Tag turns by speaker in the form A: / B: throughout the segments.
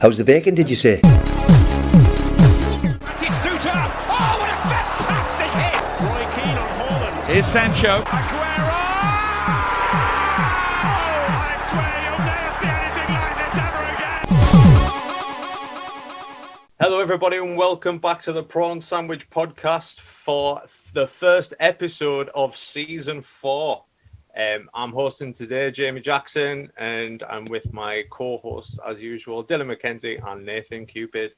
A: How's the bacon, did you say?
B: Oh, what a fantastic hit! Roy Keane on Haaland.
C: Here's Sancho.
B: Aguero! I swear you'll never see anything like this ever again.
D: Hello, everybody, and welcome back to the Prawn Sandwich podcast for the first episode of season 4. I'm hosting today, Jamie Jackson, and I'm with my co-hosts, as usual, Dylan McKenzie and Nathan Cupid.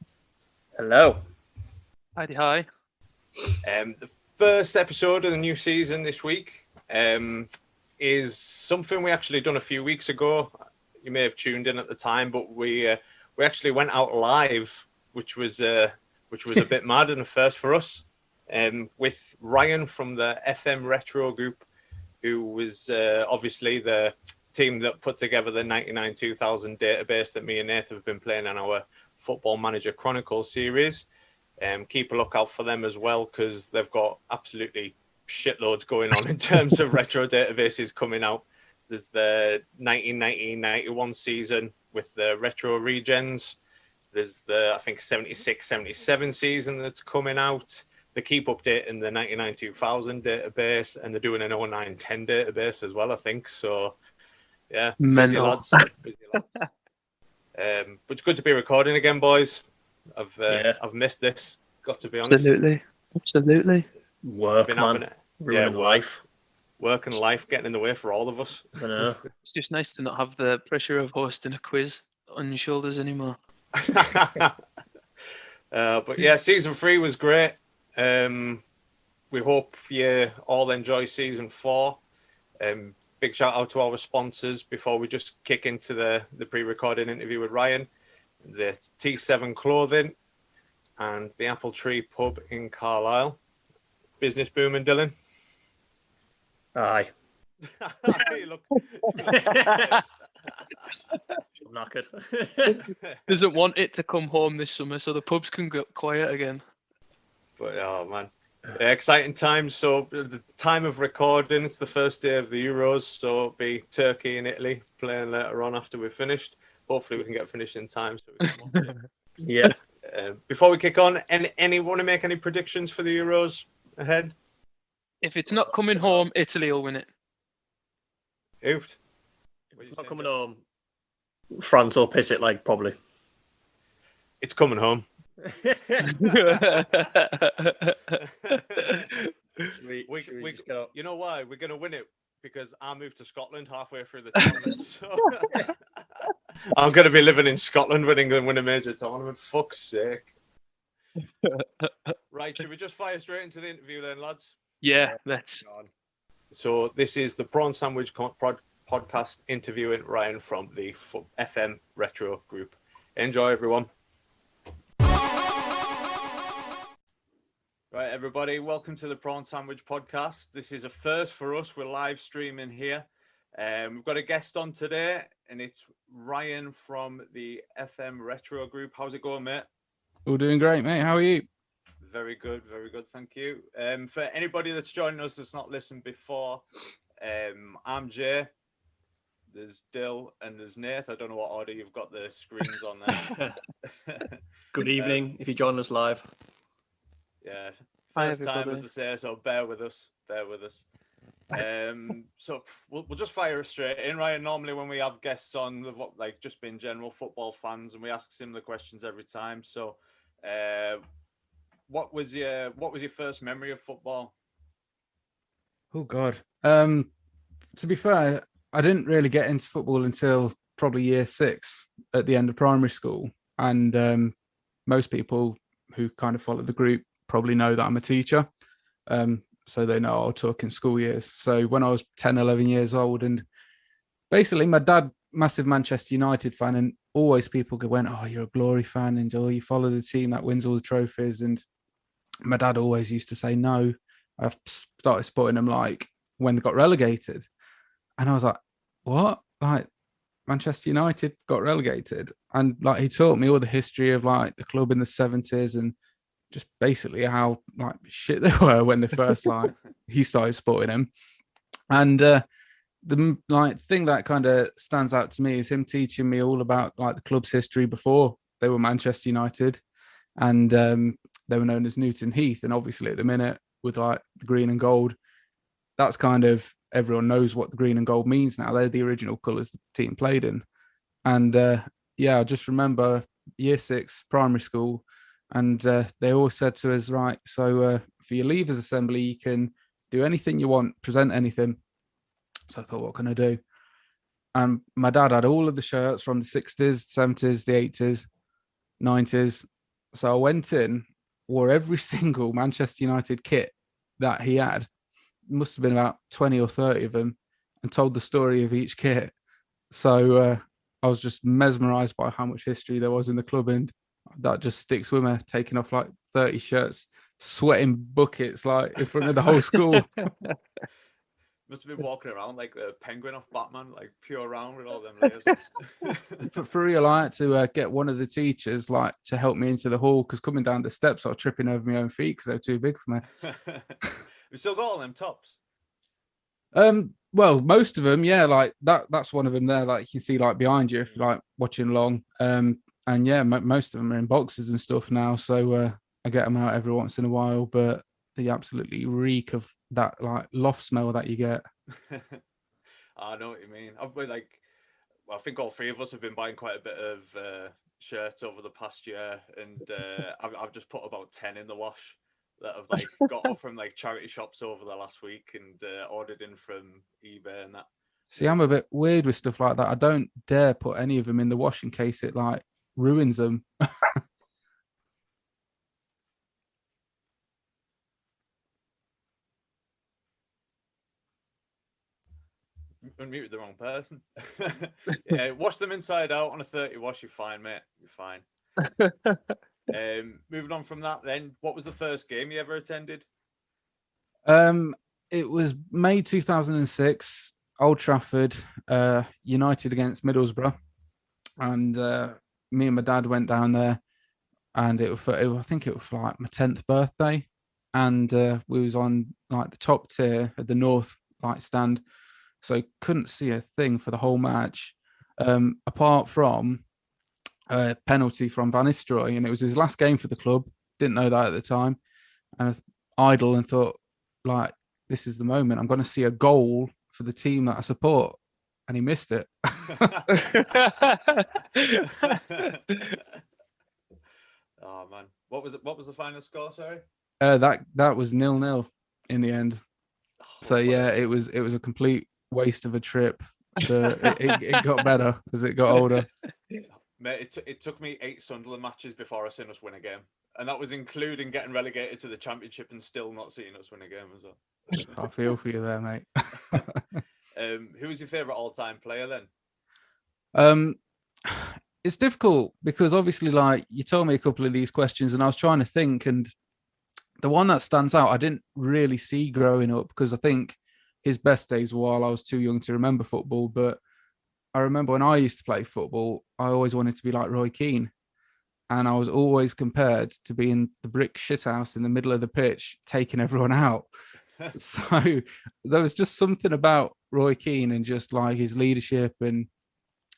E: Hello.
F: Hi.
D: The first episode of the new season this week is something we actually done a few weeks ago. You may have tuned in at the time, but we actually went out live, which was a bit mad and a first for us, with Ryan from the FMRetro Group, who was obviously the team that put together the 99-2000 database that me and Nathan have been playing in our Football Manager Chronicles series. Keep a lookout for them as well, because they've got absolutely shitloads going on in terms of retro databases coming out. There's the 1990-91 season with the retro regens. There's the, I think, 76-77 season that's coming out. They keep updating the 99-2000 database, and they're doing an 09-10 database as well, I think. So, yeah, busy lads. But it's good to be recording again, boys. I've missed this. Got to be honest.
F: Absolutely.
E: Work, man. Ruining life.
D: Work and life getting in the way for all of us.
E: I know.
F: It's just nice to not have the pressure of hosting a quiz on your shoulders anymore.
D: But yeah, season 3 was great. We hope you all enjoy season 4. Big shout out to our sponsors before we just kick into the pre-recorded interview with Ryan. The T7 Clothing and the Apple Tree Pub in Carlisle. Business booming, Dylan?
E: Aye.
D: You look...
E: I'm knackered.
F: Doesn't want it to come home this summer, so the pubs can get quiet again.
D: But, oh, man. Exciting times. So, the time of recording, it's the first day of the Euros, so it'll be Turkey and Italy playing later on after we're finished. Hopefully, we can get finished in time. So we can watch it.
E: Yeah.
D: Before we kick on, any want to make any predictions for the Euros ahead?
F: If it's not coming home, Italy will win it.
D: Oofed.
E: If it's not coming home, France will piss it like probably.
D: It's coming home.
E: We
D: You know why? We're going to win it because I moved to Scotland halfway through the tournament. So I'm going to be living in Scotland when England win a major tournament. Fuck's sake. Right, should we just fire straight into the interview then, lads?
F: Yeah, let's.
D: So this is the Prawn Sandwich podcast interviewing Ryan from the FMRetro Group. Enjoy, everyone. Right, everybody, welcome to the Prawn Sandwich podcast. This is a first for us. We're live streaming here. We've got a guest on today, and it's Ryan from the FMRetro Group. How's it going, mate?
G: All doing great, mate. How are you?
D: Very good, thank you. For anybody that's joining us that's not listened before, I'm Jay, there's Dill, and there's Nath. I don't know what order you've got the screens on there.
E: Good evening, if you join us live.
D: Yeah,
F: Hi,
D: first time,
F: everybody.
D: as I say, so bear with us. So we'll just fire us straight in, Ryan. Normally when we have guests on, like just being general football fans, and we ask similar questions every time. So, what was your first memory of football?
G: Oh God. To be fair, I didn't really get into football until probably year 6 at the end of primary school, and most people who kind of follow the group probably know that I'm a teacher. So they know I'll talk in school years. So when I was 10, 11 years old, and basically my dad, massive Manchester United fan, and always people went, oh, you're a Glory fan, and oh, you follow the team that wins all the trophies. And my dad always used to say no. I started supporting them like when they got relegated. And I was like, what? Like Manchester United got relegated? And like he taught me all the history of like the club in the 70s and just basically how like shit they were when they first like he started supporting him. And the like thing that kind of stands out to me is him teaching me all about like the club's history before they were Manchester United, and they were known as Newton Heath. And obviously at the minute with like the green and gold, that's kind of, everyone knows what the green and gold means now. They're the original colours the team played in. And I just remember year 6 primary school, and they always said to us, right, so for your leavers assembly, you can do anything you want, present anything. So I thought, what can I do? And my dad had all of the shirts from the 60s, 70s, the 80s, 90s. So I went in, wore every single Manchester United kit that he had. Must have been about 20 or 30 of them, and told the story of each kit. So I was just mesmerized by how much history there was in the club, and that just sticks with me, taking off like 30 shirts, sweating buckets like in front of the whole school.
D: Must have been walking around like the penguin off Batman, like pure around with all them layers.
G: For real, I had to get one of the teachers like to help me into the hall, because coming down the steps I was tripping over my own feet because they were too big for me.
D: We still got all them tops.
G: Well, most of them, yeah, like that's one of them there, like you can see like behind you if you're like watching along. And yeah, most of them are in boxes and stuff now, so I get them out every once in a while, but they absolutely reek of that like loft smell that you get.
D: I know what you mean. I've been like, well, I think all three of us have been buying quite a bit of shirts over the past year, and I've just put about 10 in the wash that I've like got up from like charity shops over the last week, and ordered in from eBay and that.
G: See, I'm a bit weird with stuff like that. I don't dare put any of them in the wash in case it like ruins them.
D: Unmuted the wrong person. Yeah, wash them inside out on a 30 wash. You're fine, mate. You're fine. Moving on from that, then, what was the first game you ever attended?
G: It was May 2006, Old Trafford, United against Middlesbrough, and me and my dad went down there, and I think it was for like my 10th birthday, and we was on like the top tier at the north like stand, so couldn't see a thing for the whole match, apart from a penalty from Van Nistelrooy, and it was his last game for the club. Didn't know that at the time, and idle and thought, like, this is the moment. I'm going to see a goal for the team that I support, and he missed it.
D: Oh man, what was it? What was the final score? Sorry.
G: That was 0-0 in the end.
D: Oh,
G: So yeah, it was a complete waste of a trip. It got better as it got older.
D: Mate, it took me 8 Sunderland matches before I seen us win a game, and that was including getting relegated to the Championship and still not seeing us win a game as well.
G: I feel for you there, mate.
D: Who was your favourite all-time player
G: then? It's difficult because obviously, like, you told me a couple of these questions, and I was trying to think, and the one that stands out, I didn't really see growing up because I think his best days were while I was too young to remember football. But I remember when I used to play football, I always wanted to be like Roy Keane. And I was always compared to being the brick shithouse in the middle of the pitch, taking everyone out. So there was just something about Roy Keane and just like his leadership and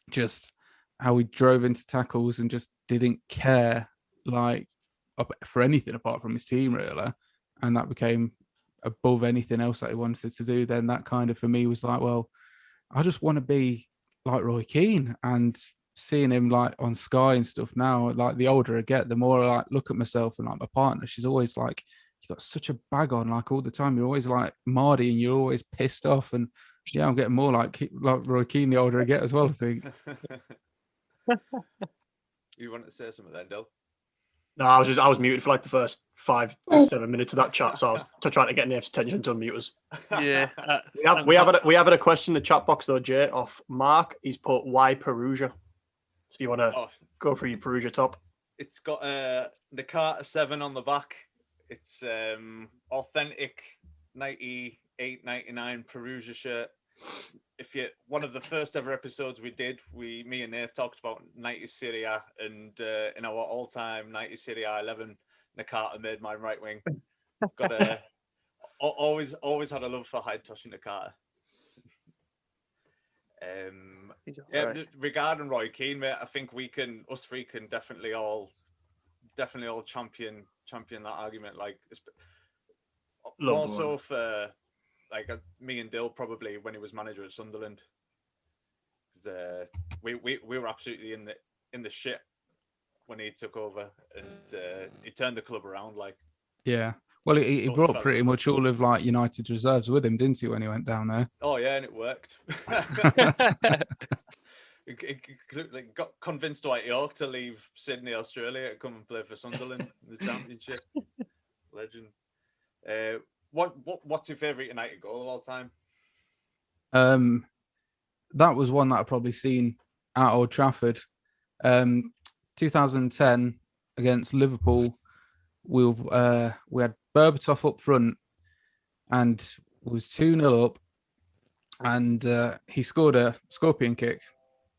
G: just how he drove into tackles and just didn't care like for anything apart from his team, really. And that became above anything else that he wanted to do. Then that kind of, for me, was like, well, I just want to be like Roy Keane. And seeing him like on Sky and stuff now, like the older I get, the more I like look at myself, and like my partner, she's always like, you got such a bag on, like all the time. You're always like Mardy and you're always pissed off. And yeah, I'm getting more like Roy Keane the older I get as well, I think.
D: You wanted to say something then, Dill?
E: No, I was muted for like the first 5-7 minutes of that chat, so I was trying to get Nave's attention to unmute us.
F: Yeah.
E: We have a question in the chat box though, Jay, off Mark. He's put, why Perugia? So if you want to go for your Perugia top.
D: It's got a Nakata 7 on the back. It's authentic 98, 99 Perugia shirt. One of the first ever episodes we did, me and Nath talked about 90s Serie A, and in our all-time 90s Serie A 11, Nakata made my right wing. Got always had a love for Hidetoshi Nakata.
F: He's all
D: Yeah,
F: right.
D: regarding Roy Keane, mate, I think us three can definitely all champion that argument. Like,
E: Love
D: more
E: the
D: so
E: one.
D: for like me and Dill probably when he was manager at Sunderland. We were absolutely in the shit when he took over, and he turned the club around. Like,
G: Yeah. Well, he
D: both
G: brought
D: fellas
G: pretty
D: of us.
G: much all of like United's reserves with him, didn't he, when he went down there?
D: Oh yeah, and it worked. He got convinced Dwight York to leave Sydney, Australia, to come and play for Sunderland in the Championship. Legend. What's your favourite United goal of all time?
G: That was one that I've probably seen at Old Trafford. 2010 against Liverpool. We had Berbatov up front, and it was 2-0 up, and he scored a scorpion kick,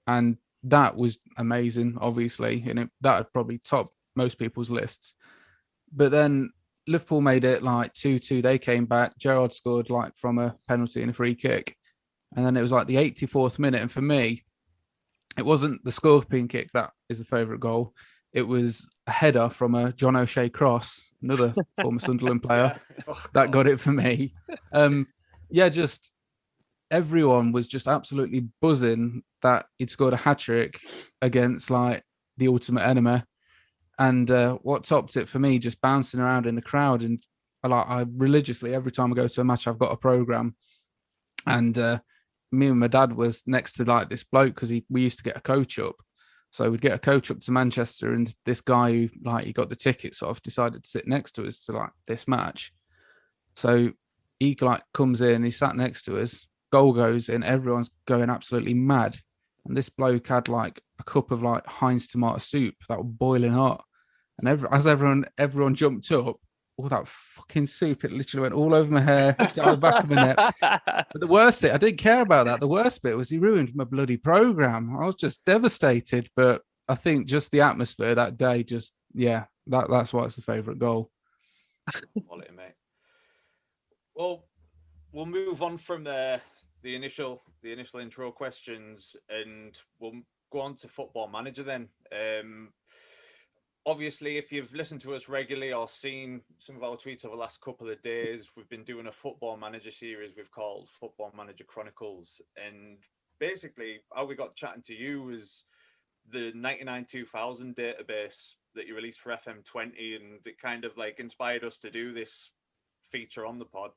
G: and that was amazing, obviously, and that would probably top most people's lists. But then Liverpool made it like 2-2. They came back. Gerrard scored like from a penalty and a free kick, and then it was like the 84th minute. And for me, it wasn't the scorpion kick that is the favourite goal. It was a header from a John O'Shea cross, another former Sunderland player, that got it for me. Just everyone was just absolutely buzzing that he'd scored a hat-trick against like the ultimate enemy. And what topped it for me, just bouncing around in the crowd. And I religiously, every time I go to a match, I've got a program. And me and my dad was next to like this bloke because we used to get a coach up. So we'd get a coach up to Manchester, and this guy who like he got the ticket sort of decided to sit next to us to like this match. So he like comes in, he sat next to us, goal goes in, everyone's going absolutely mad. And this bloke had like a cup of like Heinz tomato soup that was boiling hot. And as everyone jumped up, all that fucking soup, it literally went all over my hair, down the back of my neck. But the worst bit, I didn't care about that. The worst bit was he ruined my bloody program. I was just devastated. But I think just the atmosphere that day, that's why it's the favourite goal.
D: Quality, mate. Well, we'll move on from the initial intro questions, and we'll go on to Football Manager then. Obviously, if you've listened to us regularly or seen some of our tweets over the last couple of days, we've been doing a Football Manager series we've called Football Manager Chronicles. And basically, how we got chatting to you was the 99-2000 database that you released for FM20, and it kind of like inspired us to do this feature on the pod.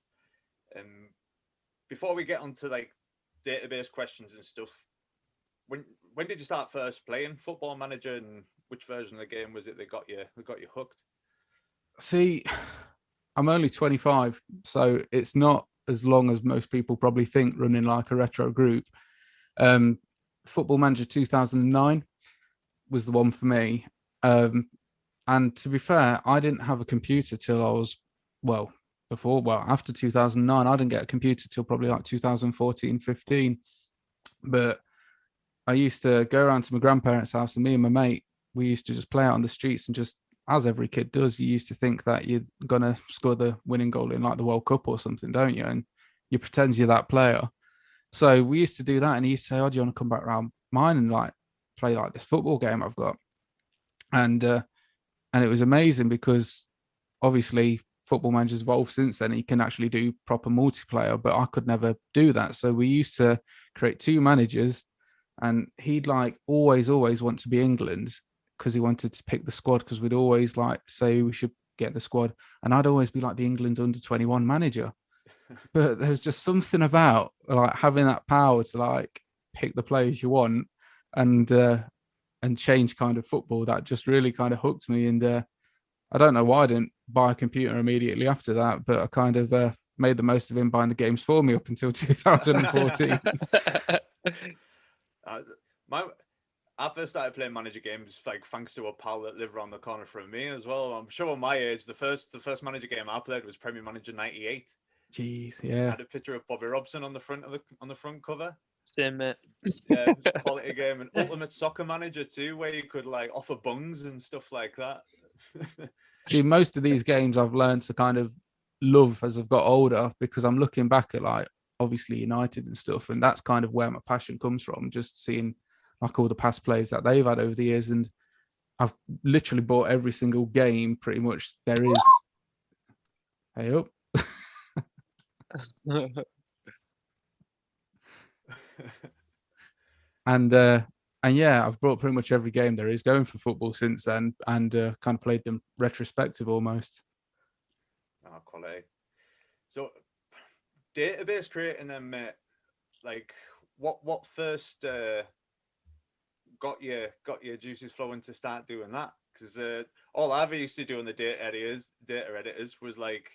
D: Before we get onto like database questions and stuff, when did you start first playing Football Manager, and which version of the game was it that got you hooked?
G: See, I'm only 25, so it's not as long as most people probably think running like a retro group. Football Manager 2009 was the one for me. And to be fair, I didn't have a computer till I was, after 2009, I didn't get a computer till probably like 2014, 15. But I used to go around to my grandparents' house, and me and my mate, we used to just play out on the streets, and just as every kid does, you used to think that you're going to score the winning goal in like the World Cup or something, don't you? And you pretend you're that player. So we used to do that, and he used to say, "Oh, do you want to come back around mine and like play like this football game I've got?" And it was amazing because obviously Football Manager's evolved since then. You can actually do proper multiplayer, but I could never do that. So we used to create two managers, and he'd like always want to be England because he wanted to pick the squad, because we'd always like say we should get the squad, and I'd always be like the England under-21 manager. But there's just something about like having that power to like pick the players you want and change kind of football that just really kind of hooked me. And I don't know why I didn't buy a computer immediately after that, but I kind of made the most of him buying the games for me up until 2014.
D: I first started playing manager games like thanks to a pal that lived around the corner from me as well. I'm sure at my age, the first manager game I played was Premier Manager 98.
G: Jeez, yeah.
D: I had a picture of Bobby Robson on the front cover.
F: Same, mate.
D: Yeah, it was a quality game. And Ultimate Soccer Manager too, where you could like offer bungs and stuff like that.
G: See, most of these games I've learned to kind of love as I've got older, because I'm looking back at like obviously United and stuff, and that's kind of where my passion comes from, just seeing like all the past players that they've had over the years. And I've literally bought every single game pretty much there is. Hey up. And yeah, I've brought pretty much every game there is going for football since then, and kind of played them retrospective almost.
D: Oh, quality. So, database creating them, mate. Like, what first got your juices flowing to start doing that? Because all I ever used to do on the data editors was like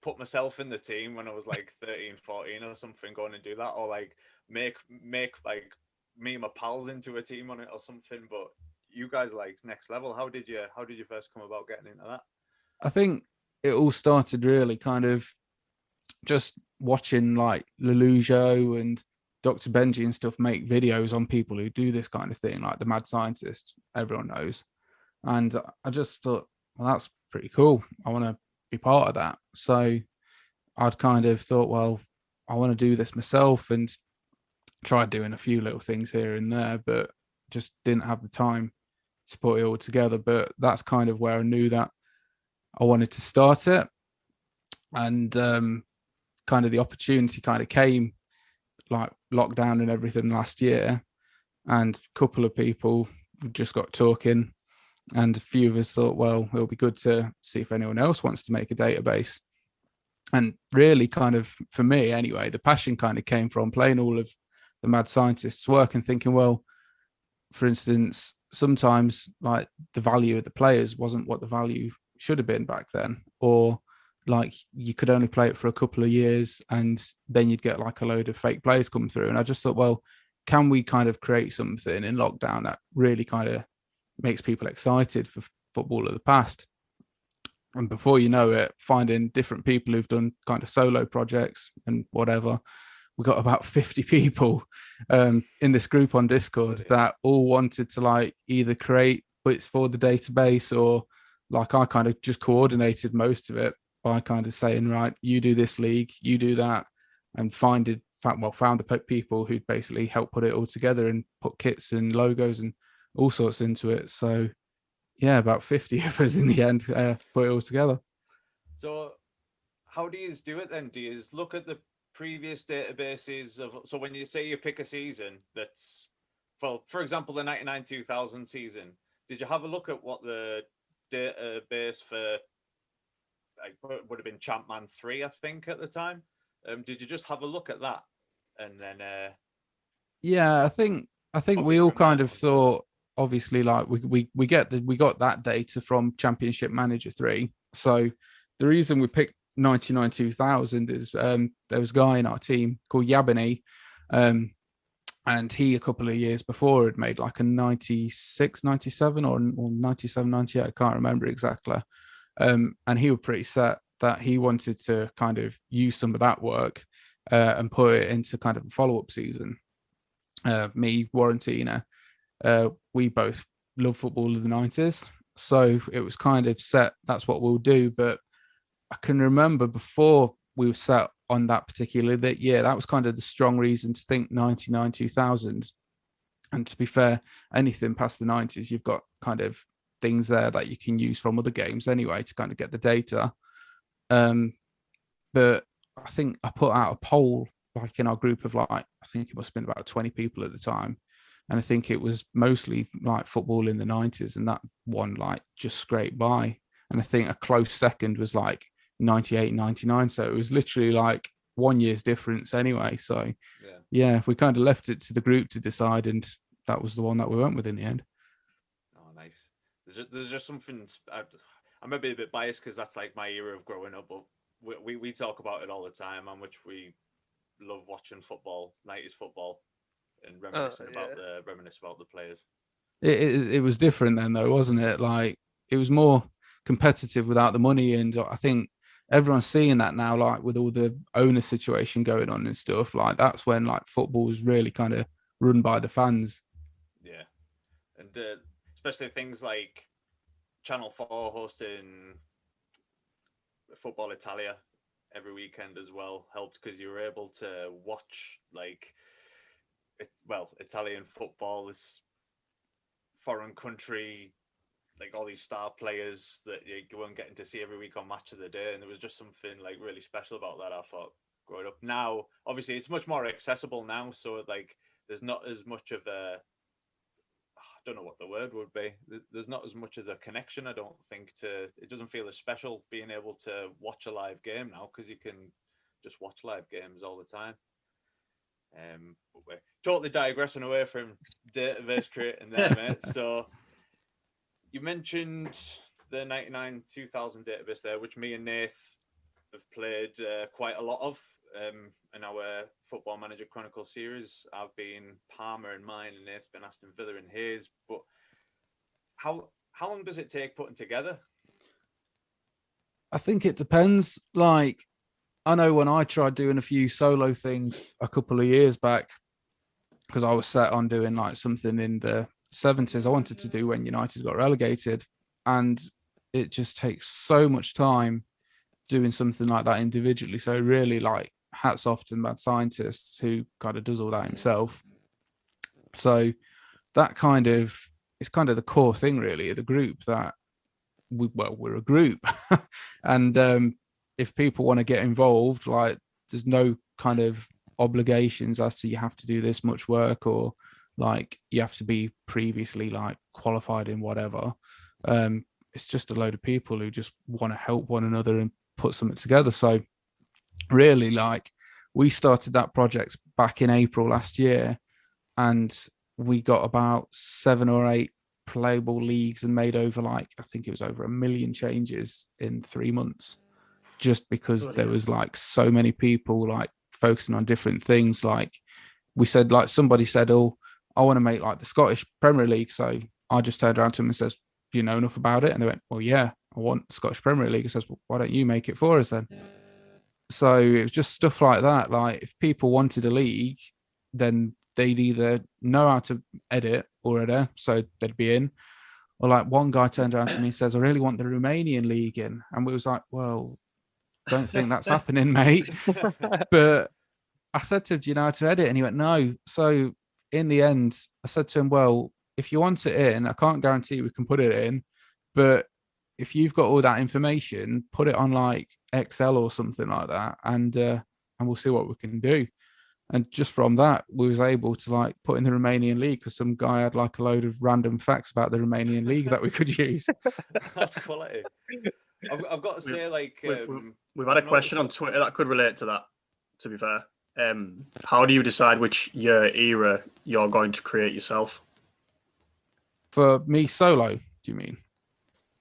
D: put myself in the team when I was like 13, 14 or something, going and do that, or like make like me and my pals into a team on it or something. But you guys like next level. How did you first come about getting into that?
G: I think it all started really kind of just watching like Lelujo and Dr. Benji and stuff make videos on people who do this kind of thing, like the mad scientist, everyone knows. And I just thought, well, that's pretty cool. I want to be part of that. So I'd kind of thought, well, I want to do this myself, and tried doing a few little things here and there, but just didn't have the time to put it all together. But that's kind of where I knew that I wanted to start it. And kind of the opportunity kind of came like lockdown and everything last year. And a couple of people just got talking, and a few of us thought, well, it'll be good to see if anyone else wants to make a database. And really kind of, for me anyway, the passion kind of came from playing all of the mad scientists' work and thinking, well, for instance, sometimes like the value of the players wasn't what the value should have been back then, or like you could only play it for a couple of years and then you'd get like a load of fake players come through. And I just thought, well, can we kind of create something in lockdown that really kind of makes people excited for football of the past? And before you know it, finding different people who've done kind of solo projects and whatever, we got about 50 people in this group on Discord that all wanted to like either create bits for the database, or like I kind of just coordinated most of it by kind of saying, right, you do this league, you do that, and found the people who'd basically help put it all together and put kits and logos and all sorts into it. So yeah, about 50 of us in the end put it all together.
D: So how do you do it then? Do you look at the previous databases of, so when you say you pick a season that's, well, for example, the 99-2000 season, did you have a look at what the database for like would have been Champman 3, I think, at the time? Did you just have a look at that and then
G: yeah, I think we all kind of thought, obviously, like we got that data from Championship Manager 3. So the reason we picked 99-2000 is there was a guy in our team called Yabini, and he a couple of years before had made like a 96-97 or 97-98, I can't remember exactly, and he was pretty set that he wanted to kind of use some of that work and put it into kind of a follow-up season. Me, Warrentina, we both love football of the 90s, so it was kind of set, that's what we'll do. But I can remember before we were set on that particular year, that was kind of the strong reason to think 99-2000. And to be fair, anything past the 90s, you've got kind of things there that you can use from other games anyway to kind of get the data. But I think I put out a poll like in our group of like, I think it must have been about 20 people at the time. And I think it was mostly like football in the 90s, and that one like just scraped by. And I think a close second was like 98-99. So it was literally like 1 year's difference anyway. So yeah, we kind of left it to the group to decide, and that was the one that we went with in the end.
D: Oh, nice. There's just something, I'm maybe a bit biased because that's like my era of growing up, but we talk about it all the time, how much we love watching football, 90s football, and reminiscing about the players.
G: It was different then though, wasn't it? Like it was more competitive without the money, and I think everyone's seeing that now, like with all the owner situation going on and stuff. Like that's when like football was really kind of run by the fans.
D: Yeah, and especially things like Channel 4 hosting Football Italia every weekend as well helped because you were able to watch Italian football, this foreign country, like all these star players that you weren't getting to see every week on Match of the Day, and there was just something like really special about that. I thought growing up. Now, obviously, it's much more accessible now, so like there's not as much of a, I don't know what the word would be. There's not as much as a connection, I don't think. It doesn't feel as special being able to watch a live game now because you can just watch live games all the time. But we're totally digressing away from database creating there, mate. So you mentioned the 99-2000 database there, which me and Nath have played quite a lot of in our Football Manager Chronicles series. I've been Palmer in mine, and Nath's been Aston Villa in his. But how long does it take putting together?
G: I think it depends. Like, I know when I tried doing a few solo things a couple of years back, because I was set on doing like something in the 70s I wanted to do when United got relegated, and it just takes so much time doing something like that individually. So really, like, hats off to Mad Scientist who kind of does all that himself. So that kind of is kind of the core thing really of the group, that we're a group. And if people want to get involved, like, there's no kind of obligations as to you have to do this much work, or like you have to be previously like qualified in whatever. It's just a load of people who just want to help one another and put something together. So really, like, we started that project back in April last year, and we got about 7 or 8 playable leagues and made over, like, I think it was over 1 million changes in 3 months, just because there was like so many people like focusing on different things. Like, we said, like, somebody said, oh, I want to make like the Scottish Premier League. So I just turned around to them and says, do you know enough about it? And they went, well, yeah, I want the Scottish Premier League. I says, well, why don't you make it for us then? So it was just stuff like that. Like, if people wanted a league, then they'd either know how to edit already, so they'd be in, or like one guy turned around to me and says, I really want the Romanian league in. And we was like, well, don't think that's happening, mate. But I said to him, do you know how to edit? And he went, no. So in the end, I said to him, well, if you want it in, I can't guarantee we can put it in, but if you've got all that information, put it on like Excel or something like that, and we'll see what we can do. And just from that, we was able to like put in the Romanian league because some guy had like a load of random facts about the Romanian league that we could use.
D: That's quality. I've got to say, like,
E: we've had a question on Twitter that could relate to that, to be fair. How do you decide which year era you're going to create yourself?
G: For me solo, do you mean?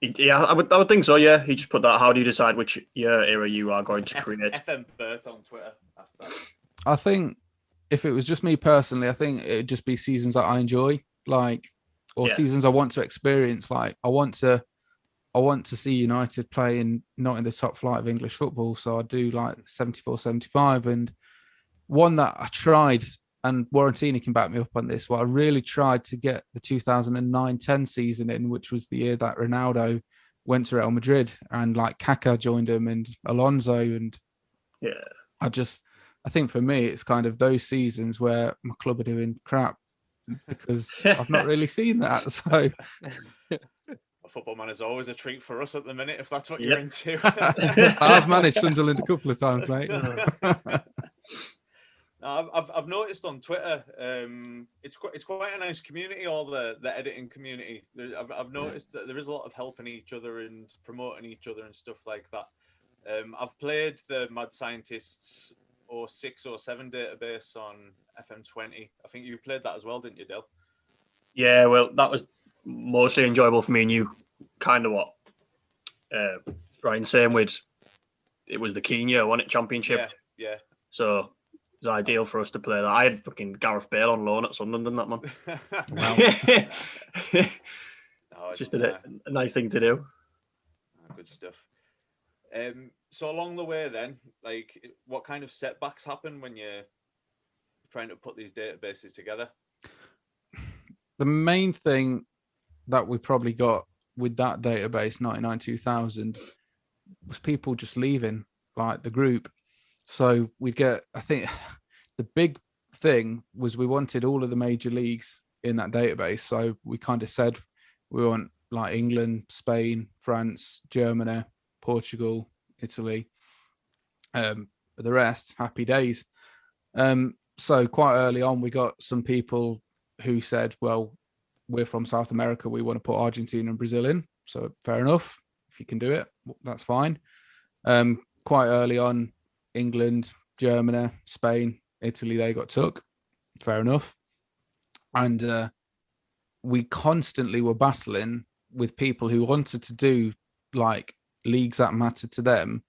E: Yeah, I would think so, yeah. He just put that. How do you decide which year era you are going to create?
D: FMRetro on Twitter. That's that.
G: I think if it was just me personally, I think it'd just be seasons that I enjoy, like, or seasons I want to experience. Like, I want to see United playing not in the top flight of English football. So I do like 74-75, and one that I tried, and Warrantini can back me up on this. Well, I really tried to get the 2009-10 season in, which was the year that Ronaldo went to Real Madrid, and like Kaká joined him and Alonso, and I think for me, it's kind of those seasons where my club are doing crap because I've not really seen that. So
D: a football manager's always a treat for us at the minute, if that's what you're into.
G: I've managed Sunderland a couple of times, mate.
D: I've noticed on Twitter, it's quite a nice community, all the editing community. I've noticed that there is a lot of helping each other and promoting each other and stuff like that. I've played the Mad Scientists 06-07 database on FM20. I think you played that as well, didn't you, Dil?
E: Yeah, well, that was mostly enjoyable for me and you. Kind of what Ryan saying with, it was the Kenya, wasn't it, championship?
D: Yeah.
E: So it was ideal for us to play that. I had fucking Gareth Bale on loan at Sunderland, didn't that, man? It's just a nice thing to do.
D: Good stuff. So along the way then, like, what kind of setbacks happen when you're trying to put these databases together?
G: The main thing that we probably got with that database, 99-2000, was people just leaving. like the group. So we get, I think the big thing was we wanted all of the major leagues in that database. So we kind of said we want like England, Spain, France, Germany, Portugal, Italy. The rest, happy days. So quite early on, we got some people who said, well, we're from South America. We want to put Argentina and Brazil in. So fair enough. If you can do it, that's fine. Quite early on, England, Germany, Spain, Italy, they got took. Fair enough. And we constantly were battling with people who wanted to do like leagues that mattered to them,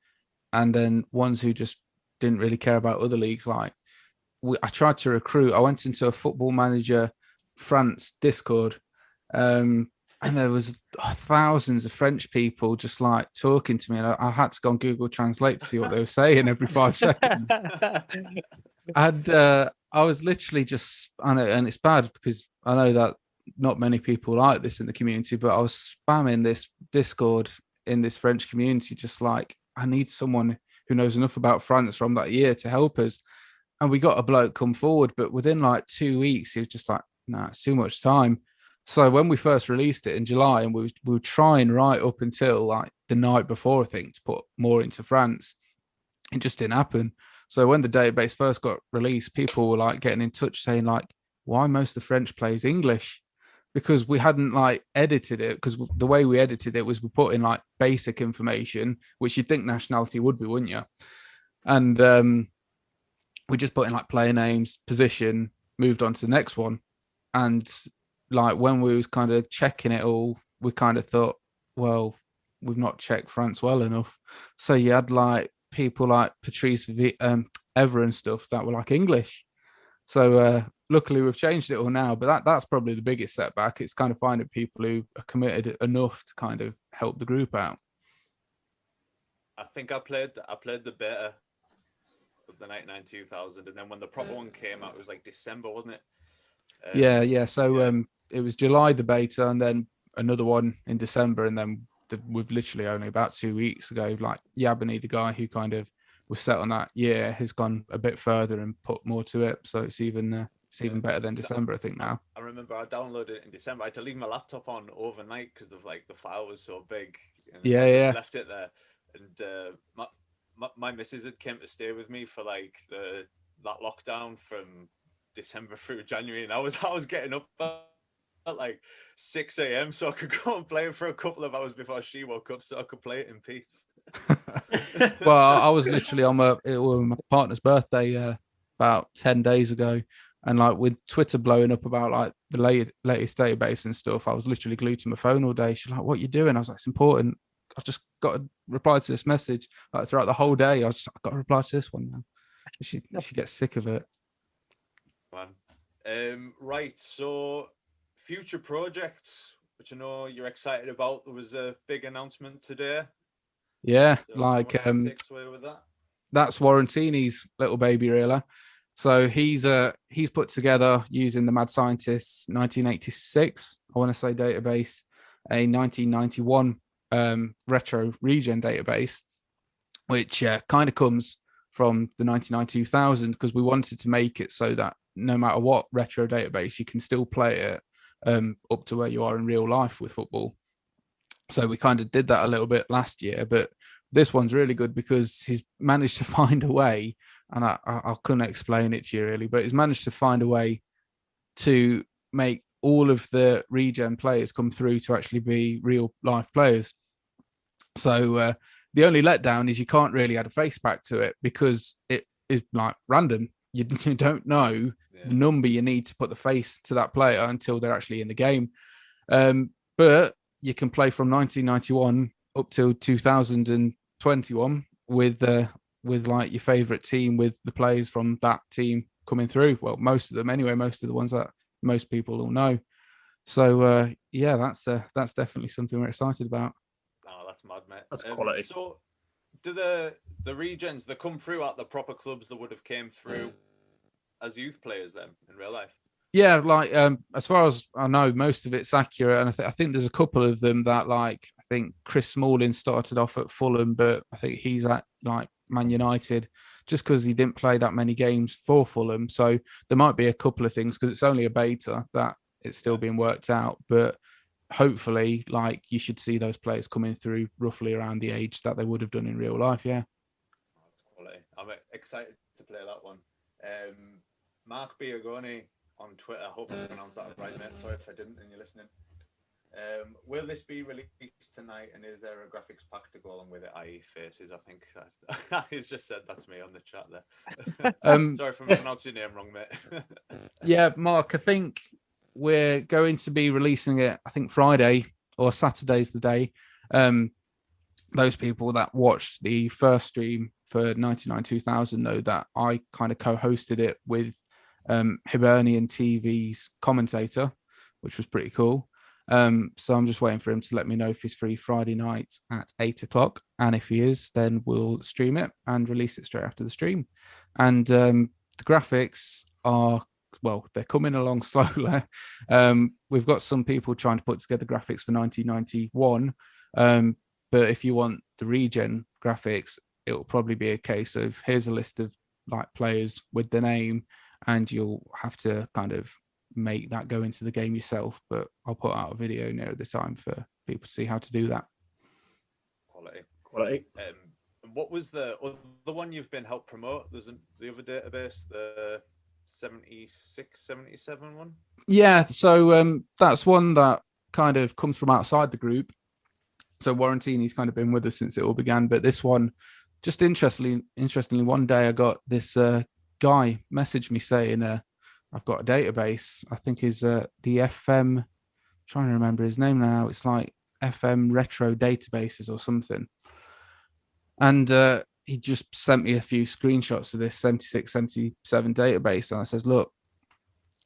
G: and then ones who just didn't really care about other leagues. Like I tried to recruit. I went into a Football Manager France Discord, and there was thousands of French people just like talking to me, and I had to go on Google Translate to see what they were saying every 5 seconds. And I was literally just, and it's bad because I know that not many people like this in the community, but I was spamming this Discord in this French community, just like, I need someone who knows enough about France from that year to help us. And we got a bloke come forward, but within like 2 weeks, he was just like, nah, it's too much time. So when we first released it in July, and we were trying right up until like the night before, I think, to put more into France, it just didn't happen. So when the database first got released, people were like getting in touch saying like, why most of the French plays English? Because we hadn't like edited it, because the way we edited it was we put in like basic information, which you'd think nationality would be, wouldn't you? And we just put in like player names, position, moved on to the next one. And like when we was kind of checking it all, we kind of thought, well, we've not checked France well enough. So you had like people like Patrice Evra and stuff that were like English. So luckily we've changed it all now, but that's probably the biggest setback. It's kind of finding people who are committed enough to kind of help the group out.
D: I think I played the beta of the 99-2000, and then when the proper one came out, it was like December, wasn't it?
G: Yeah. So it was July the beta, and then another one in December, and then we've literally only about 2 weeks ago, like Yabani, the guy who kind of was set on that year, has gone a bit further and put more to it. So it's even better than December, I think now.
D: I remember I downloaded it in December. I had to leave my laptop on overnight because of like the file was so big. And so I just left it there, and my missus had came to stay with me for like that lockdown from December through January, and I was getting up at like 6 a.m. so I could go and play it for a couple of hours before she woke up, so I could play it in peace.
G: Well, I was literally on my partner's birthday about 10 days ago, and like with Twitter blowing up about like the latest database and stuff, I was literally glued to my phone all day. She's like, "What are you doing?" I was like, "It's important. I just got to reply to this message." Like throughout the whole day, I've got to reply to this one now. She gets sick of it.
D: Man. Right, so future projects, which I know you're excited about. There was a big announcement today.
G: Yeah,
D: So
G: like
D: take us away with that.
G: That's Warrantini's little baby reeler. So he's put together, using the Mad Scientist's 1986, I want to say, database, a 1991 retro regen database, which kind of comes from the 99-2000, because we wanted to make it so that no matter what retro database, you can still play it up to where you are in real life with football. So we kind of did that a little bit last year, but this one's really good because he's managed to find a way, and I couldn't explain it to you really, but he's managed to find a way to make all of the regen players come through to actually be real life players. So the only letdown is you can't really add a face pack to it because it is like random. You don't know the number you need to put the face to that player until they're actually in the game. But you can play from 1991 up till 2021 with like your favorite team, with the players from that team coming through. Well, most of them anyway, most of the ones that most people will know. So yeah, that's definitely something we're excited about.
D: Oh, that's mad, mate.
E: That's quality.
D: So do the regens that come through at the proper clubs that would have came through as youth players then in real life?
G: Yeah, like as far as I know, most of it's accurate, and I think there's a couple of them that, like, I think Chris Smalling started off at Fulham, but I think he's at like Man United, just because he didn't play that many games for Fulham. So there might be a couple of things, because it's only a beta, that it's still being worked out. But hopefully, like, you should see those players coming through roughly around the age that they would have done in real life. Yeah.
D: Quality. I'm excited to play that one. Mark Biagoni on Twitter. I hope I pronounced that right, mate. Sorry if I didn't and you're listening. Will this be released tonight, and is there a graphics pack to go along with it, i.e. faces? I think he's just said that to me on the chat there. Sorry for pronouncing your name wrong, mate.
G: Yeah, Mark, I think we're going to be releasing it, I think Friday or Saturday's the day. Those people that watched the first stream for 99-2000 know that I kind of co-hosted it with Hibernian TV's commentator, which was pretty cool. So I'm just waiting for him to let me know if he's free Friday night at 8:00. And if he is, then we'll stream it and release it straight after the stream. And the graphics are, well, they're coming along slowly. We've got some people trying to put together graphics for 1991. But if you want the regen graphics, it'll probably be a case of, here's a list of like players with the name, and you'll have to kind of make that go into the game yourself. But I'll put out a video near the time for people to see how to do that.
D: Quality. And what was the other one you've been helped promote? There's the other database, the 76-77 one.
G: Yeah, so that's one that kind of comes from outside the group. So Warrantini's kind of been with us since it all began. But this one, just interestingly, one day I got this guy message me saying, I've got a database. I think is the FM. I'm trying to remember his name now. It's like FMRetro Databases or something. And he just sent me a few screenshots of this 76, 77 database. And I says, look,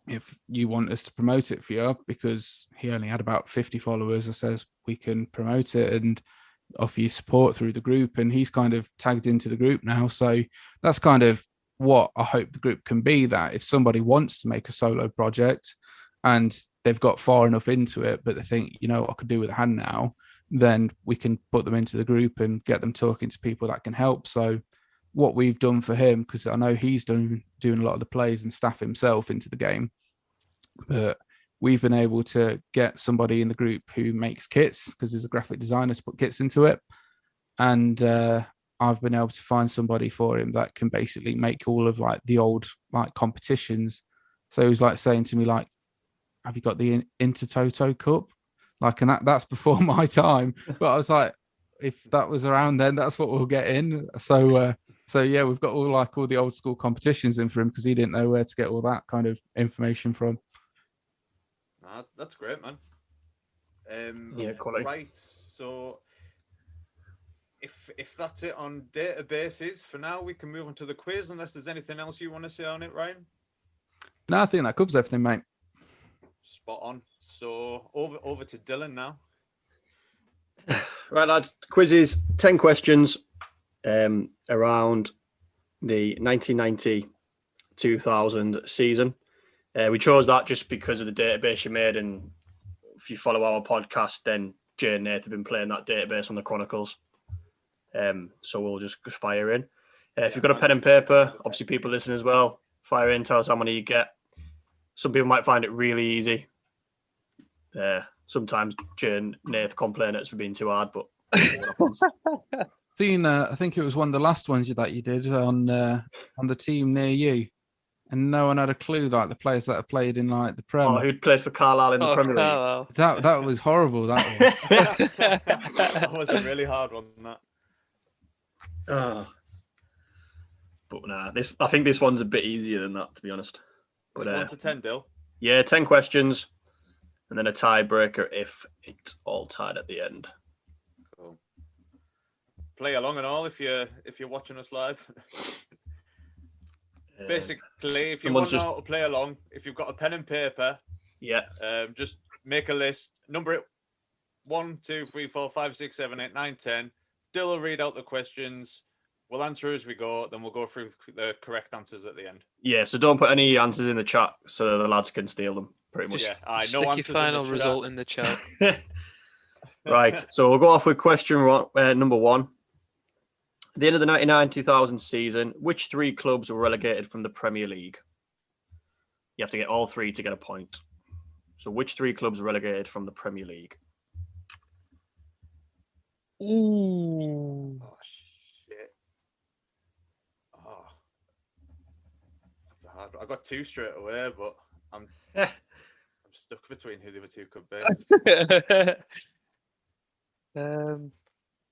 G: if you want us to promote it for you, because he only had about 50 followers, I says, we can promote it and offer you support through the group. And he's kind of tagged into the group now. So that's kind of what I hope the group can be, that if somebody wants to make a solo project and they've got far enough into it, but they think, you know, what I could do with a hand now, then we can put them into the group and get them talking to people that can help. So what we've done for him, because I know he's doing a lot of the plays and staff himself into the game, but we've been able to get somebody in the group who makes kits, because there's a graphic designer to put kits into it. And I've been able to find somebody for him that can basically make all of like the old like competitions. So he was like saying to me, like, have you got the Intertoto Cup? Like, and that's before my time. But I was like, if that was around then, that's what we'll get in. So yeah, we've got all the old school competitions in for him, because he didn't know where to get all that kind of information from.
D: That's great, man.
E: Yeah, quality.
D: Right, so if that's it on databases for now, we can move on to the quiz, unless there's anything else you want to say on it, Ryan.
G: No, I think that covers everything, mate.
D: Spot on. So over to Dylan now.
E: Right, lads. Quiz is 10 questions around the 1990-2000 season. We chose that just because of the database you made, and if you follow our podcast, then Jay and Nate have been playing that database on the Chronicles. So we'll just fire in. If you've got a pen and paper, obviously people listen as well, fire in, tell us how many you get. Some people might find it really easy. Sometimes Jay and Nate complain it's for being too hard, but
G: Seen, I think it was one of the last ones that you did on the team near you, and no one had a clue, like the players that have played in like the Prem.
E: who'd played for Carlisle in the Premier League.
G: That was horrible. That was.
D: That was a really hard one.
E: But nah, I think this one's a bit easier than that, to be honest. But
D: 1 to 10, Bill.
E: Yeah, 10 questions, and then a tiebreaker if it's all tied at the end.
D: Cool. Play along and all if you're watching us live. Basically, if you want to know how to play along, if you've got a pen and paper, just make a list. Number it 1, 2, 3, 4, 5, 6, 7, 8, 9, 10. Dylan will read out the questions. We'll answer as we go. Then we'll go through the correct answers at the end.
E: Yeah, so don't put any answers in the chat so the lads can steal them. Pretty much.
F: Stick your final result in the chat.
E: Right, so we'll go off with question number 1. At the end of the 99-2000 season, which 3 clubs were relegated from the Premier League? You have to get all 3 to get a point. So which 3 clubs were relegated from the Premier League?
F: Ooh.
D: Oh, shit. Oh. That's a hard one. I got 2 straight away, but I'm stuck between who the other 2 could be.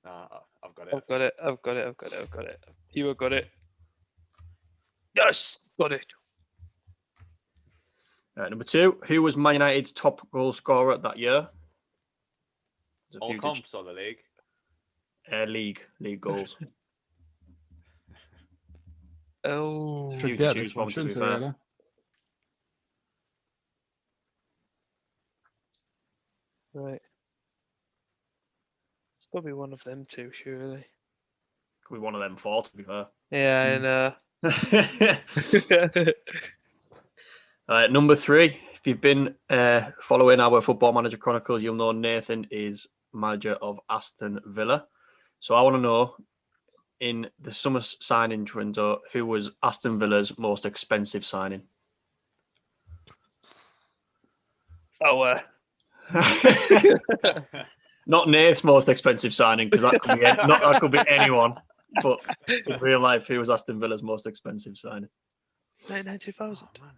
D: Nah, I've got it.
F: I've got it. You have got it. Yes, got it.
E: Number 2, who was Man United's top goal scorer that year?
D: All comps or the league?
E: League goals.
F: Oh,
E: Few to
G: Get
E: choose
G: this
E: from,
G: one,
E: to be
G: shouldn't I,
E: fair.
G: really?
F: I right. It's got to be one of them 2, surely.
E: Could be one of them 4, to be fair.
F: Yeah, I know.
E: Number 3, if you've been following our Football Manager Chronicles, you'll know Nathan is manager of Aston Villa. So I want to know, in the summer signing window, who was Aston Villa's most expensive signing?
F: Oh,
E: Not Nate's most expensive signing, because that could be anyone. But in real life, who was Aston Villa's most expensive signing?
F: 99,000.
D: Oh, man.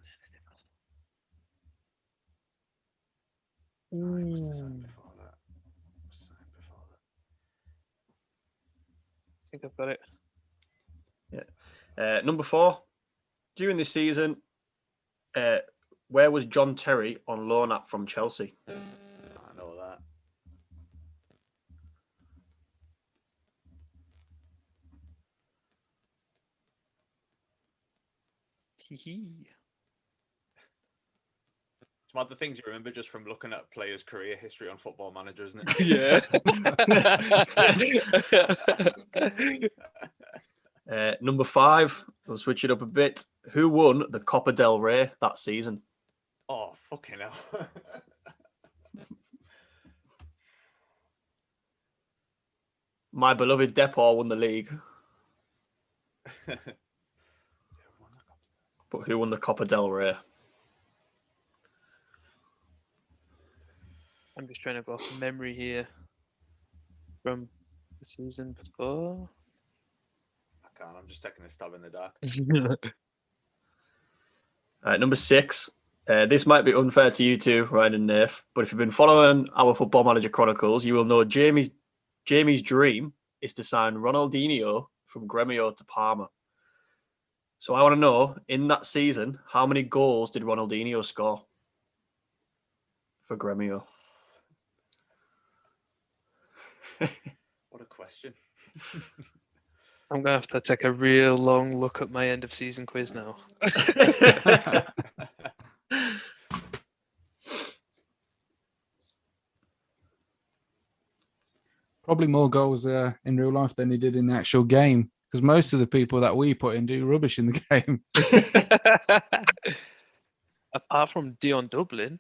D: Oh, he must have signed before that.
F: I think I've got it.
E: Yeah. Number 4, during this season, where was John Terry on loan at from Chelsea?
D: I know that.
F: Hee.
D: It's one of the things you remember just from looking at a player's career history on Football Manager, isn't it?
F: Yeah.
E: Number 5, we'll switch it up a bit. Who won the Copa del Rey that season?
D: Oh, fucking hell.
E: My beloved Depor won the league. But who won the Copa del Rey?
F: I'm just trying to go off memory here from the season before.
D: I can't. I'm just taking a stab in the dark.
E: Number 6. This might be unfair to you two, Ryan and Nath, but if you've been following our Football Manager Chronicles, you will know Jamie's dream is to sign Ronaldinho from Gremio to Parma. So I want to know, in that season, how many goals did Ronaldinho score for Gremio?
D: What a question.
F: I'm going to have to take a real long look at my end of season quiz now.
G: Probably more goals in real life than he did in the actual game, because most of the people that we put in do rubbish in the game.
F: Apart from Dion Dublin.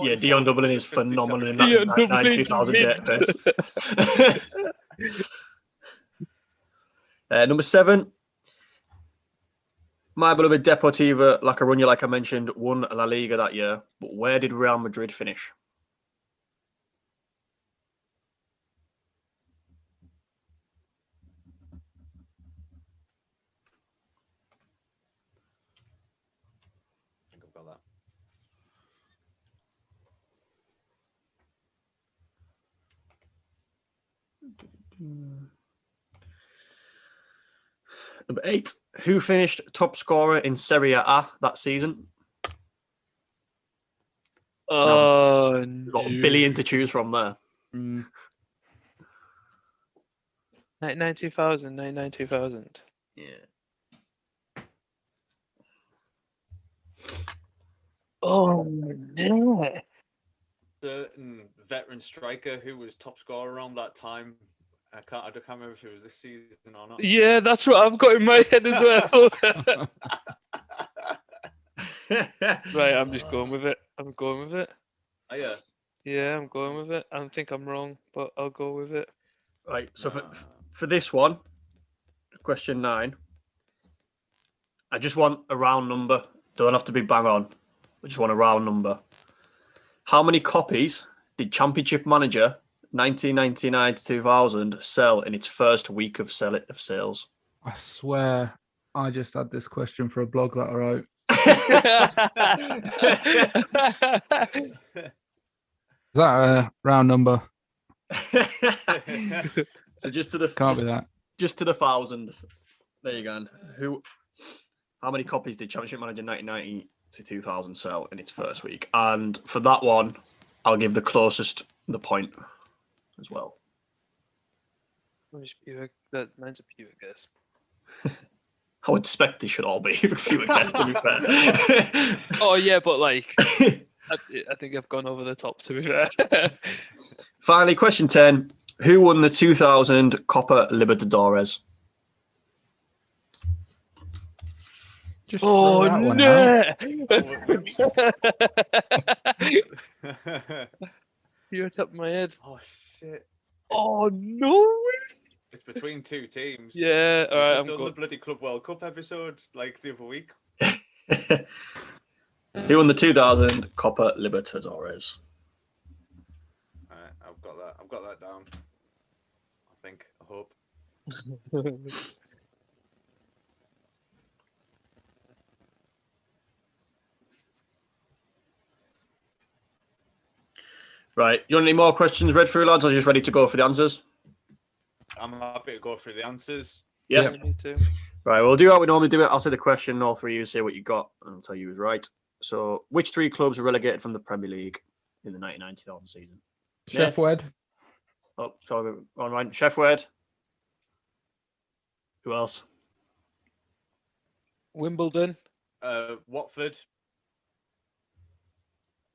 E: Yeah, Dion Dublin is phenomenal in
F: Dion
E: that
F: Dublin's
E: 2000
F: mint.
E: database. Number 7, my beloved Deportiva La Coruña, like I mentioned, won La Liga that year. But where did Real Madrid finish?
D: I think I've got that.
E: Number 8, who finished top scorer in Serie A that season?
F: Oh,
E: You've got a billion to choose from there.
F: 99,000.
E: Yeah.
F: Oh, yeah.
D: Certain veteran striker who was top scorer around that time. I can't remember if it was this season or not.
F: Yeah, that's what I've got in my head as well. Right, I'm just going with it. I'm going with it.
D: Oh, yeah.
F: Yeah, I'm going with it. I think I'm wrong, but I'll go with it.
E: Right. So for this one, question 9, I just want a round number. Don't have to be bang on. I just want a round number. How many copies did Championship Manager 1999 to 2000 sell in its first week of sales?
G: I swear, I just had this question for a blog that I wrote. Is that a round number?
E: So just to the
G: Can't be that.
E: just to the thousands. There you go. How many copies did Championship Manager 1990 to 2000 sell in its first week? And for that one, I'll give the closest the point as well.
F: Mine's a pure guess.
E: I would expect they should all be a few guess, to be fair.
F: Oh yeah, but like, I think I've gone over the top, to be fair.
E: Finally, question 10. Who won the 2000 Copa Libertadores?
G: Just
F: Oh
G: throw that one out.
F: no! You're on top of my head.
D: Oh shit!
F: Oh no!
D: It's between two teams.
F: Yeah, all right.
D: Just
F: I'm
D: done the
F: good.
D: bloody Club World Cup episode like the other week.
E: Who won the 2000 Copa Libertadores?
D: I've got that. I've got that down. I think. I hope.
E: Right. You want any more questions read through, lads, or are you just ready to go for the answers?
D: I'm happy to go through the answers.
E: Yeah.
F: Me too.
E: Right, we'll do how we normally do it. I'll say the question, all three of you say what you got, and I'll tell you who's right. So, which 3 clubs were relegated from the Premier League in the 1990 season?
G: Chef Wed.
E: Oh, sorry, on right. Sheffield. Who else?
F: Wimbledon.
D: Watford.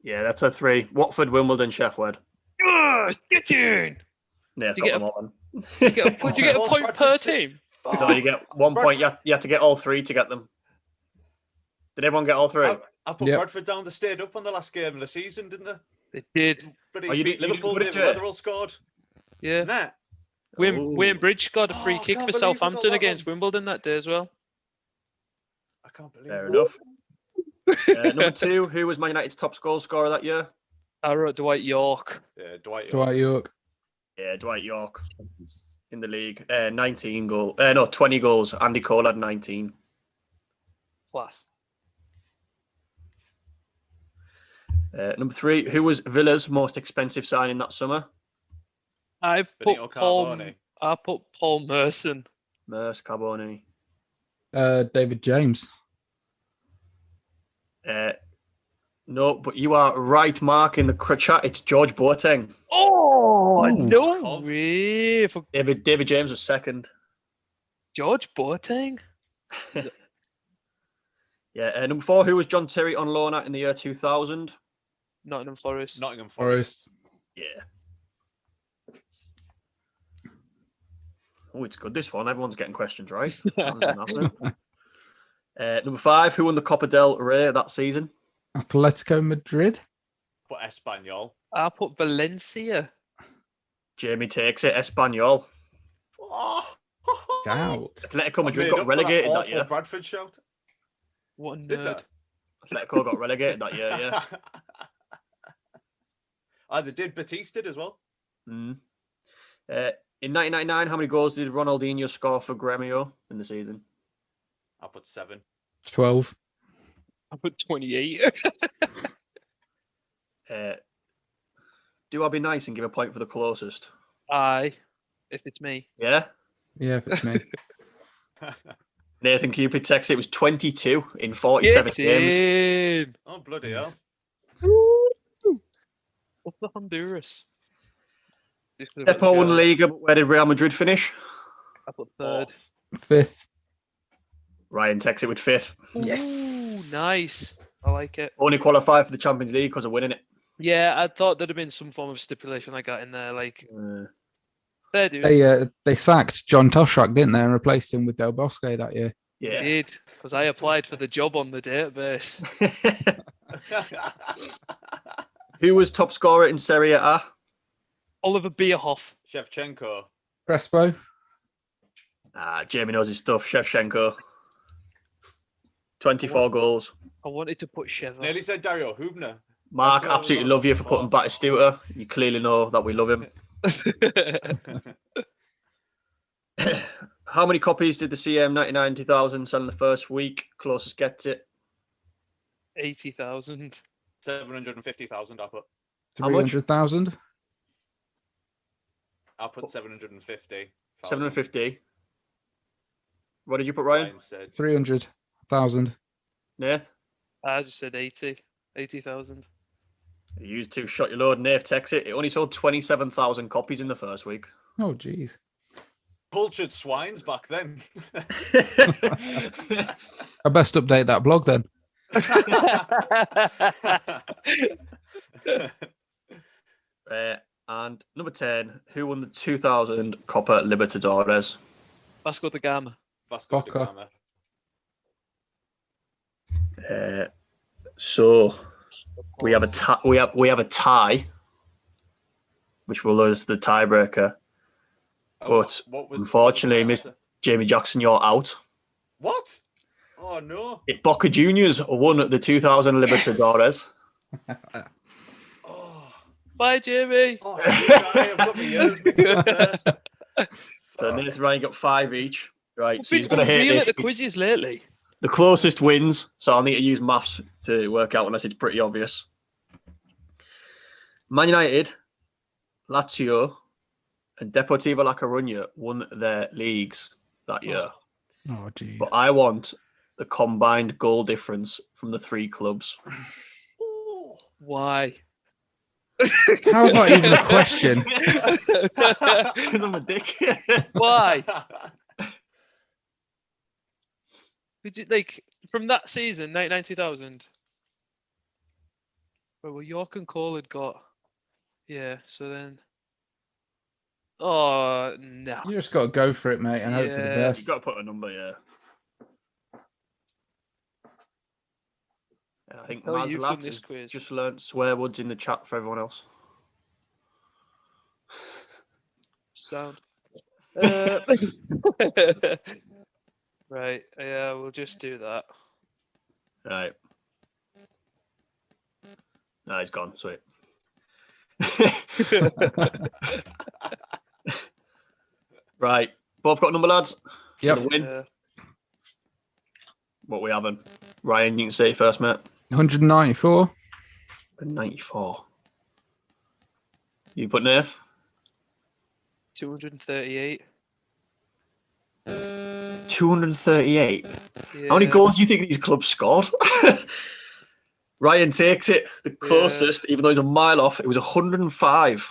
E: Yeah, that's a 3. Watford, Wimbledon, Sheffield.
F: Oh, get in!
E: Yeah,
F: Do you
E: got
F: get
E: them all.
F: Do you get a point per
D: Bradford's-
F: team?
E: No, you get 1 point. You have to get all 3 to get them. Did everyone get all 3?
D: I put
G: Yep.
D: Bradford down. They stayed up on the last game of the season, didn't they?
F: They did.
D: But
E: Oh, you
D: beat
E: didn't
D: Liverpool.
E: put it
D: David
E: to it?
D: Weatherall scored.
F: Yeah.
D: Nah.
F: Wayne Bridge got a free
D: Oh, I
F: kick
D: can't
F: for
D: believe we got
F: Southampton
D: that
F: against
D: one.
F: Wimbledon that day as well.
D: I can't believe
E: Fair
D: that.
E: enough. Number 2, who was Man United's top goal scorer that year?
F: I wrote Dwight York.
D: Yeah, Dwight.
G: Dwight York.
E: Yeah, Dwight York in the league. 20 goals. Andy Cole had 19.
F: Class.
E: Number 3, who was Villa's most expensive signing that summer?
F: I've put
D: Benito
F: Paul.
D: Carbone.
F: I put Paul Merson.
E: Merce, Carboni.
G: David James.
E: No, but you are right, Mark, in the chat. It's George Boateng.
F: Oh
G: Ooh.
F: no
D: Cov.
F: way! For
E: David James was second.
F: George Boateng.
E: Yeah, number 4, who was John Terry on loan at in the year 2000?
F: Nottingham Forest.
D: Nottingham Forest.
E: Yeah. Oh, it's good. This one, everyone's getting questions right. Number 5, who won the Copa del Rey that season?
G: Atletico Madrid.
D: But Espanyol.
F: I put Valencia.
E: Jamie takes it. Espanyol.
D: Oh.
G: Scout.
E: Atletico
D: I
E: Madrid
D: made
E: got
D: up for
E: relegated that
D: awful
E: year.
D: Bradford shout.
F: What a
D: Did
F: nerd.
D: that?
E: Atletico got relegated that year, yeah.
D: They did. Batiste did as well.
E: Mm. In 1999, how many goals did Ronaldinho score for Gremio in the season?
D: I put 7.
G: 12.
F: I put 28.
E: Do I be nice and give a point for the closest?
F: Aye, if it's me.
E: Yeah?
G: Yeah, if it's me.
E: Nathan Cupid texts it was 22 in 47
F: Get
E: games.
F: in.
D: Oh, bloody hell.
F: Up the Honduras.
E: Depo won Liga, but where did Real Madrid finish?
F: I put third.
D: 4th.
G: 5th.
E: Ryan texts it with 5th.
G: Yes.
F: Ooh, nice. I like it.
E: Only qualified for the Champions League because of winning it.
F: Yeah, I thought there'd have been some form of stipulation like that in there. Like, fair dues.
G: They sacked John Toshak, didn't they, and replaced him with Del Bosque that year.
E: Yeah.
F: Did because I applied for the job on the database.
E: Who was top scorer in Serie A?
F: Oliver Bierhoff.
D: Shevchenko.
G: Crespo.
E: Jamie knows his stuff. Shevchenko. 24 goals.
F: I wanted to put Sheva.
D: Nearly said Dario Hubner.
E: Mark,
D: That's what I
E: absolutely
D: was
E: love you
D: on
E: for
D: before.
E: putting Batistuta. You clearly know that we love him. How many copies did the CM 99-2000 sell in the first week? Closest gets it.
F: 80,000.
D: 750,000. I put.
E: How much?
G: 300,000.
D: I put 750.
E: 750. What did you put, Ryan?
D: Ryan said
G: 300,000.
E: Nath?
F: I just said 80,000.
E: You two shot your load. Nath takes it. It only sold 27,000 copies in the first week.
G: Oh, jeez.
D: cultured swines back then.
G: I best update that blog then.
E: And number 10, who won the 2000 Copa Libertadores?
F: Vasco da Gama.
D: Vasco da
G: Boca.
D: Gama.
E: So we have a we have a tie, which will lose the tiebreaker. But unfortunately, Mr. Jamie Jackson, you're out.
D: What? Oh no!
E: Boca Juniors won the 2000 Libertadores.
D: Oh,
F: Bye, Jamie.
D: oh I've got my ears mixed up there.
E: So Nathan and Ryan got 5 each. Right, so
F: Been
E: he's going to hate
F: unreal
E: this.
F: at the quizzes lately.
E: The closest wins, so I'll need to use maths to work out unless it's pretty obvious. Man United, Lazio, and Deportivo La Coruña won their leagues that year.
G: Oh, geez.
E: But I want the combined goal difference from the 3 clubs.
F: Why?
G: How's that even a question?
E: Because I'm a dick.
F: Why? Did you like from that season, 99-2000? Well, York and Cole had got, yeah. So then, oh no,
G: You just got to go for it, mate, and hope for the
F: Yeah.
G: best.
E: You've got to put a number, yeah. I think
F: Oh, you've done
E: Mazlat
F: this
E: has
F: quiz.
E: just learnt swear words in the chat for everyone else.
F: Sound. Right. Yeah, we'll just do that.
E: Right. No, he's gone. Sweet. Right. Both got a number, lads?
G: Yep.
E: For the win.
F: Yeah.
E: What we having? Ryan, you can say it first, mate.
G: 194.
E: 94. You put Nath?
F: 238.
E: 238.
F: Yeah.
E: How many goals do you think these clubs scored? Ryan takes it. The closest, even though he's a mile off, it was 105.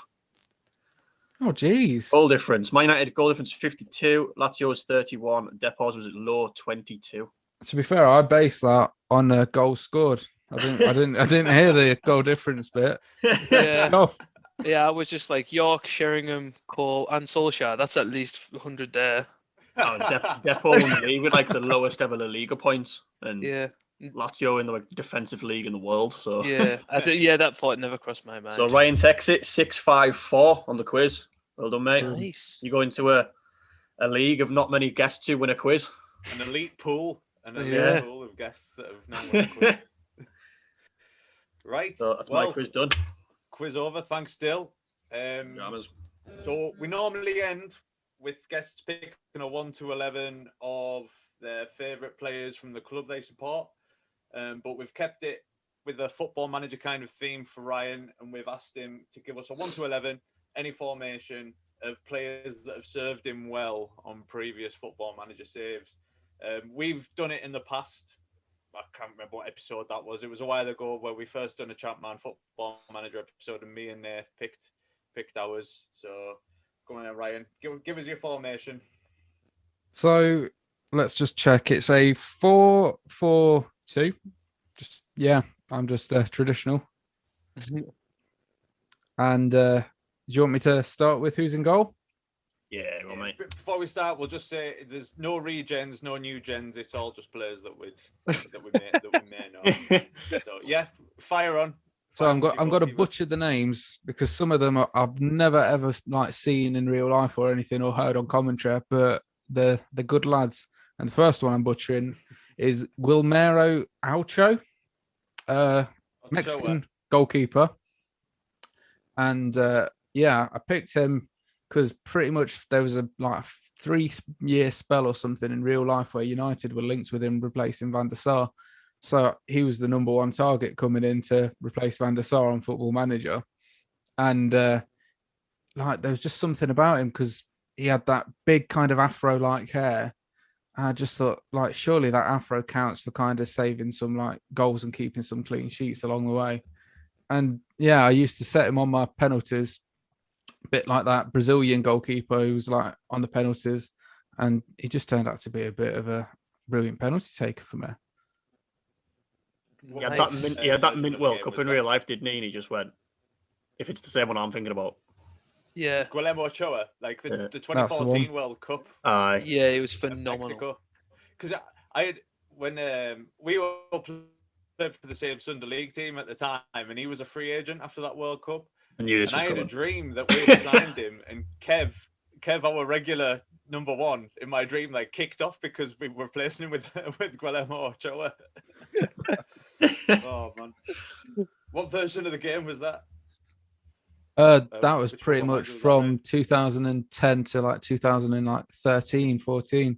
G: Oh, jeez.
E: Goal difference. Man United goal difference 52. Lazio's 31. Depos was at low 22.
G: To be fair, I based that on goals scored. I didn't hear the goal difference bit.
F: Yeah.
G: Stuff.
F: Yeah, I was just like York, Sheringham, Cole, and Solskjaer. That's at least 100 there.
E: Oh, Depot won the league with like the lowest ever La Liga points, and
F: Yeah.
E: Lazio in the defensive league in the world. So
F: Yeah. Yeah, that thought never crossed my mind.
E: So Ryan takes it 654 on the quiz. Well done, mate.
F: Nice.
E: You go into a league of not many guests who win a quiz.
D: An elite pool.
F: Yeah.
D: Pool of guests that have now won a quiz. Right.
E: So that's my quiz done.
D: Quiz over. Thanks, Dill.
E: Dramas.
D: So we normally end with guests picking a 1 to 11 of their favourite players from the club they support. But we've kept it with a football manager kind of theme for Ryan, and we've asked him to give us a 1 to 11, any formation of players that have served him well on previous football manager saves. We've done it in the past. I can't remember what episode that was. It was a while ago where we first done a Champman football manager episode, and me and Nath picked ours. So come on, Ryan, give us your formation.
G: So let's just check. It's a 4-4-2. I'm just traditional. And do you want me to start with who's in goal?
E: Yeah, well, mate.
D: Before we start, we'll just say there's no regens, no new gens. It's all just players that we may know. So yeah, fire on.
G: So I'm going to butcher the names because some of them I've never ever seen in real life or anything or heard on commentary. But the good lads. And the first one I'm butchering is Guillermo Ochoa, Mexican goalkeeper. And yeah, I picked him because pretty much there was a 3-year spell or something in real life where United were linked with him replacing Van der Sar. So he was the number one target coming in to replace Van der Sar on Football Manager. And like there was just something about him because he had that big kind of afro-like hair. I just thought, like, surely that afro counts for kind of saving some like goals and keeping some clean sheets along the way. And yeah, I used to set him on my penalties, a bit like that Brazilian goalkeeper who was like on the penalties, and he just turned out to be a bit of a brilliant penalty taker for me.
E: He had that mint World Cup in real life, didn't he? And he just went, if it's the same one I'm thinking about.
F: Yeah.
D: Guillermo Ochoa, like the 2014 World Cup.
E: Aye.
F: Yeah, it was phenomenal.
D: Because I had, when we all played for the same Sunday League team at the time, and he was a free agent after that World Cup.
E: And I
D: had a dream that we had signed him, and Kev, our regular number one in my dream, like kicked off because we were replacing him with Guillermo Ochoa. Oh man, what version of the game was that?
G: That was pretty much from 2010 to like 2013, 14.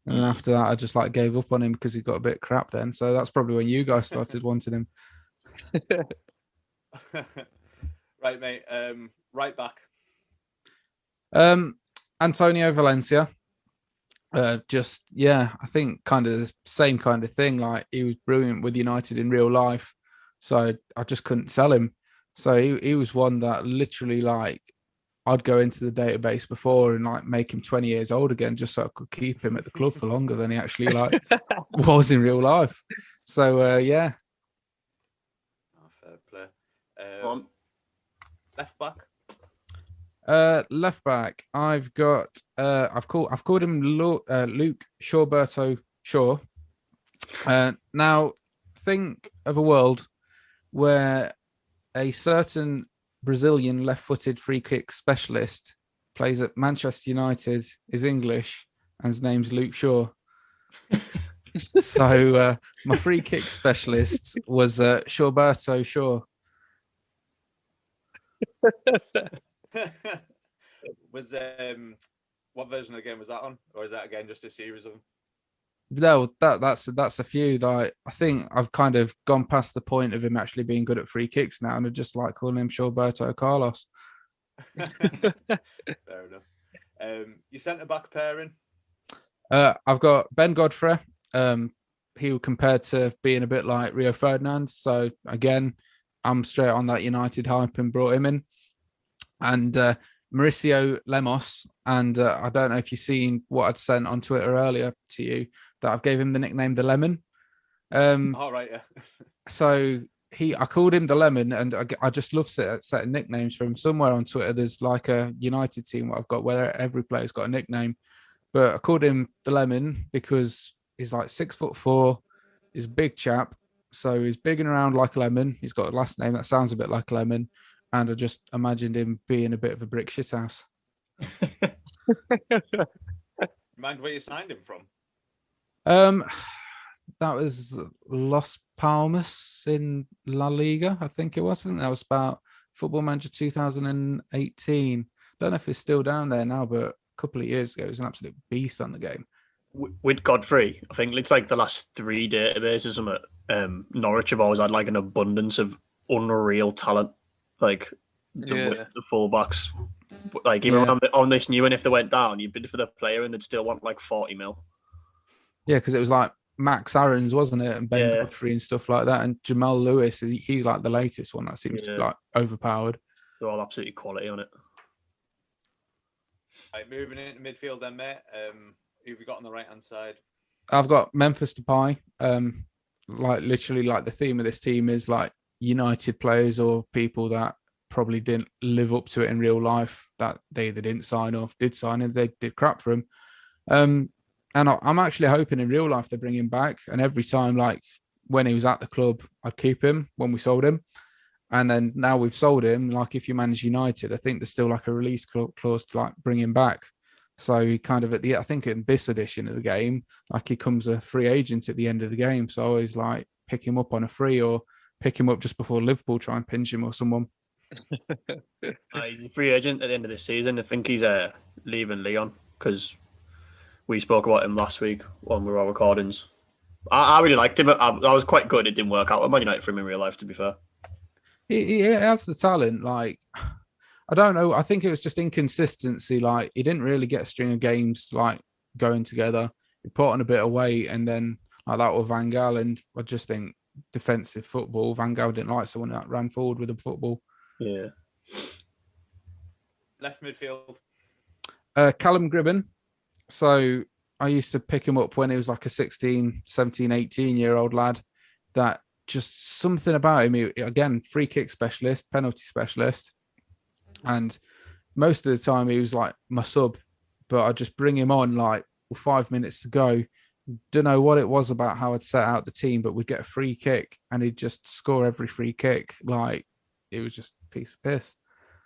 G: And then after that, I just like gave up on him because he got a bit crap then. So that's probably when you guys started wanting him.
D: Right, mate. Right back.
G: Antonio Valencia. I think kind of the same kind of thing. Like he was brilliant with United in real life. So I just couldn't sell him. So he was one that literally like I'd go into the database before and like make him 20 years old again just so I could keep him at the club for longer than he actually like was in real life. So yeah.
D: Oh, fair play. Left back.
G: Left back. I've called him Luke Shawberto Shaw. Now think of a world where a certain Brazilian left-footed free kick specialist plays at Manchester United, is English, and his name's Luke Shaw. So my free kick specialist was Shawberto Shaw.
D: Was what version of the game was that on, or is that again just a series of them?
G: No, that's a few. Like I think I've kind of gone past the point of him actually being good at free kicks now, and I just like calling him Shawberto Carlos.
D: Fair enough. Your centre back pairing?
G: I've got Ben Godfrey. He compared to being a bit like Rio Ferdinand. So again, I'm straight on that United hype and brought him in. And Mauricio Lemos. And I don't know if you've seen what I'd sent on Twitter earlier to you, that I've gave him the nickname the Lemon.
D: All right, yeah.
G: So I called him the Lemon, and I just love setting nicknames for him. Somewhere on Twitter, there's like a United team I've got where every player's got a nickname. But I called him the Lemon because he's like 6'4", he's a big chap. So he's big and round like a lemon. He's got a last name that sounds a bit like a lemon. And I just imagined him being a bit of a brick shithouse.
D: Mind where you signed him from?
G: That was Las Palmas in La Liga, I think it was. I think that was about Football Manager 2018. Don't know if it's still down there now, but a couple of years ago, it was an absolute beast on the game.
E: With Godfrey, I think it's like the last 3 databases Norwich have always had like an abundance of unreal talent. Like the fullbacks, like even on this new one, if they went down, you'd bid for the player and they'd still want like 40 mil.
G: Yeah, because it was like Max Aarons, wasn't it? And Ben Godfrey and stuff like that. And Jamal Lewis, he's like the latest one that seems to be like overpowered.
E: They're all absolutely quality on it.
D: Right, moving into midfield then, mate. Who have you got on the right-hand side?
G: I've got Memphis Depay. Like literally, like the theme of this team is like United players or people that probably didn't live up to it in real life, that they either didn't sign or did sign and they did crap for him. And I'm actually hoping in real life they bring him back. And every time, like when he was at the club, I'd keep him when we sold him. And then now we've sold him, like if you manage United, I think there's still like a release clause to like bring him back. So he kind of I think in this edition of the game, like he comes a free agent at the end of the game. So I always like pick him up on a free or pick him up just before Liverpool try and pinch him or someone.
E: He's a free agent at the end of the season. I think he's leaving Leon because we spoke about him last week on with our recordings. I really liked him. I was quite good. It didn't work out with Man United for him in real life, to be fair.
G: He has the talent. Like, I don't know. I think it was just inconsistency. Like, he didn't really get a string of games like going together. He put on a bit of weight, and then like that with Van Gaal. And I just think defensive football. Van Gaal didn't like someone that ran forward with the football.
E: Yeah.
D: Left midfield.
G: Callum Gribben. So I used to pick him up when he was like a 16, 17, 18-year-old lad. That just something about him. He, again, free kick specialist, penalty specialist. And most of the time he was like my sub. But I'd just bring him on like with 5 minutes to go. Don't know what it was about how I'd set out the team, but we'd get a free kick and he'd just score every free kick. Like, it was just a piece of piss.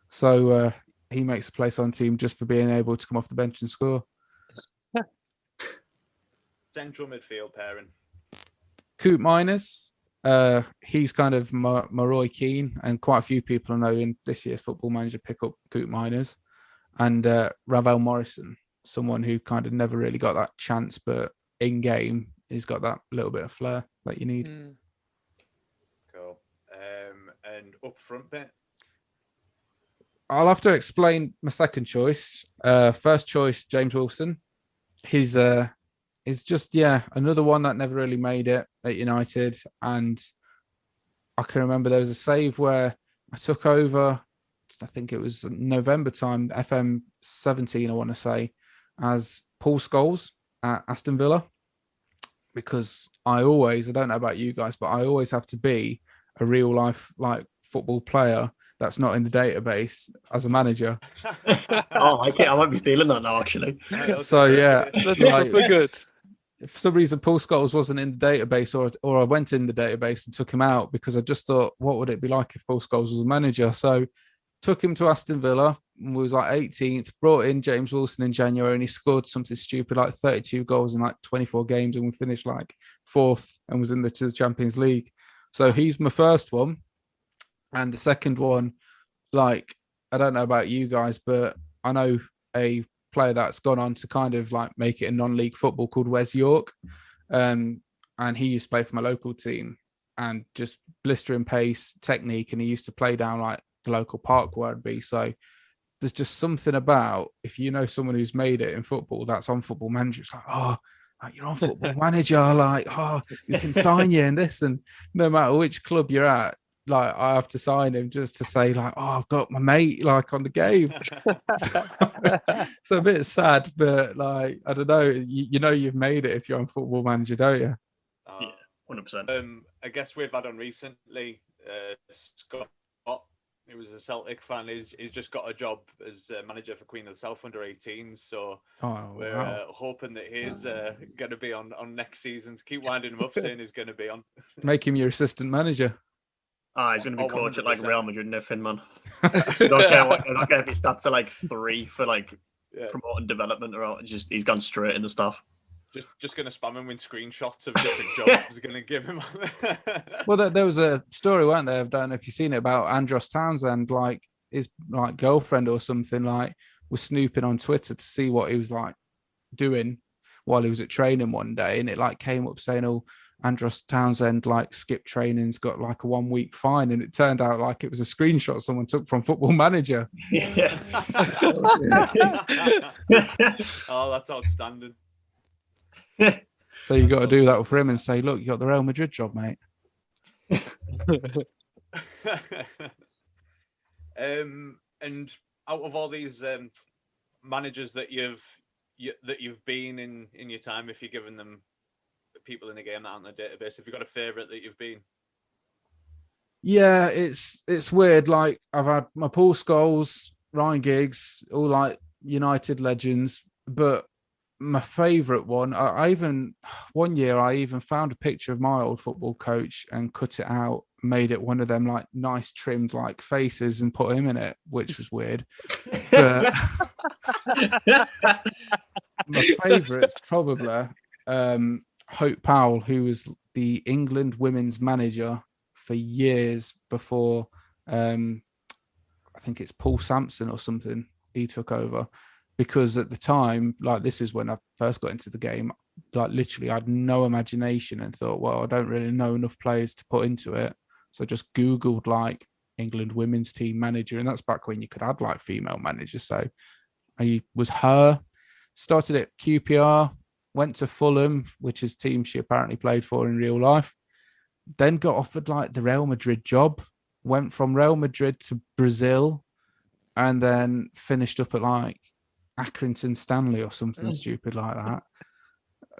G: So he makes a place on team just for being able to come off the bench and score.
D: Central midfield pairing.
G: Coop Miners, he's kind of my Roy Keane, and quite a few people I know in this year's Football Manager pick up Coop Miners. And Ravel Morrison, someone who kind of never really got that chance, but in game, he's got that little bit of flair that you need.
D: Cool. And up front bit?
G: I'll have to explain my second choice. First choice, James Wilson. He's just, another one that never really made it at United. And I can remember there was a save where I took over, I think it was November time, FM 17, I want to say, as Paul Scholes at Aston Villa. Because I don't know about you guys, but I always have to be a real life like football player that's not in the database as a manager.
E: I like it. I might be stealing that now, actually.
G: So yeah,
F: That's
G: like,
F: good.
G: if for some reason Paul Scholes wasn't in the database, or I went in the database and took him out because I just thought, what would it be like if Paul Scholes was a manager? So took him to Aston Villa, was like 18th, brought in James Wilson in January, and he scored something stupid like 32 goals in like 24 games, and we finished like 4th and was in the Champions League. So he's my first one. And the second one, like, I don't know about you guys, but I know a player that's gone on to kind of like make it a non-league football called Wes York. And he used to play for my local team and just blistering pace, technique. And he used to play down like the local park where I'd be. So there's just something about, if you know someone who's made it in football, that's on Football Manager. It's like, oh, you're on Football Manager. Like, oh, we can sign you and this. And no matter which club you're at, like, I have to sign him just to say, like, oh, I've got my mate, like, on the game. So a bit sad, but, like, I don't know. You know you've made it if you're on Football Manager, don't you?
E: Yeah, 100%.
D: I guess we've had on recently, Scott, who was a Celtic fan, he's just got a job as manager for Queen of the South under-18s. So we're hoping that he's going to be on next season. To keep winding him up, saying he's going to be on.
G: Make him your assistant manager.
E: He's going to be coach at like Real Madrid, nothing, man. I don't care if his stats are like 3 for like promoting development, or just he's gone straight in the stuff.
D: Just going to spam him with screenshots of different jobs going to give him.
G: Well, there was a story, weren't there? I don't know if you've seen it, about Andros Townsend, like his like girlfriend or something, like was snooping on Twitter to see what he was like doing while he was at training one day, and it like came up saying, "Oh, Andros Townsend like skipped training's got like a 1 week fine," and it turned out like it was a screenshot someone took from Football Manager.
E: Yeah.
D: Oh, that's outstanding.
G: So you got to do that for him and say, "Look, you got the Real Madrid job, mate."
D: And out of all these managers that you've been in your time, if you're giving them people in the game that aren't in the database, have you got a favourite that you've been?
G: Yeah, it's weird. Like, I've had my Paul Scholes, Ryan Giggs, all like United legends, but my favourite one, I even one year I even found a picture of my old football coach and cut it out, made it one of them like nice trimmed like faces and put him in it, which was weird. But my favourite's probably Hope Powell, who was the England women's manager for years before I think it's Paul Sampson or something, he took over. Because at the time, like this is when I first got into the game, like literally I had no imagination and thought, well, I don't really know enough players to put into it. So I just Googled like England women's team manager. And that's back when you could add like female managers. So I was her, started at QPR, went to Fulham, which is a team she apparently played for in real life. Then got offered like the Real Madrid job, went from Real Madrid to Brazil, and then finished up at like Accrington Stanley or something stupid like that.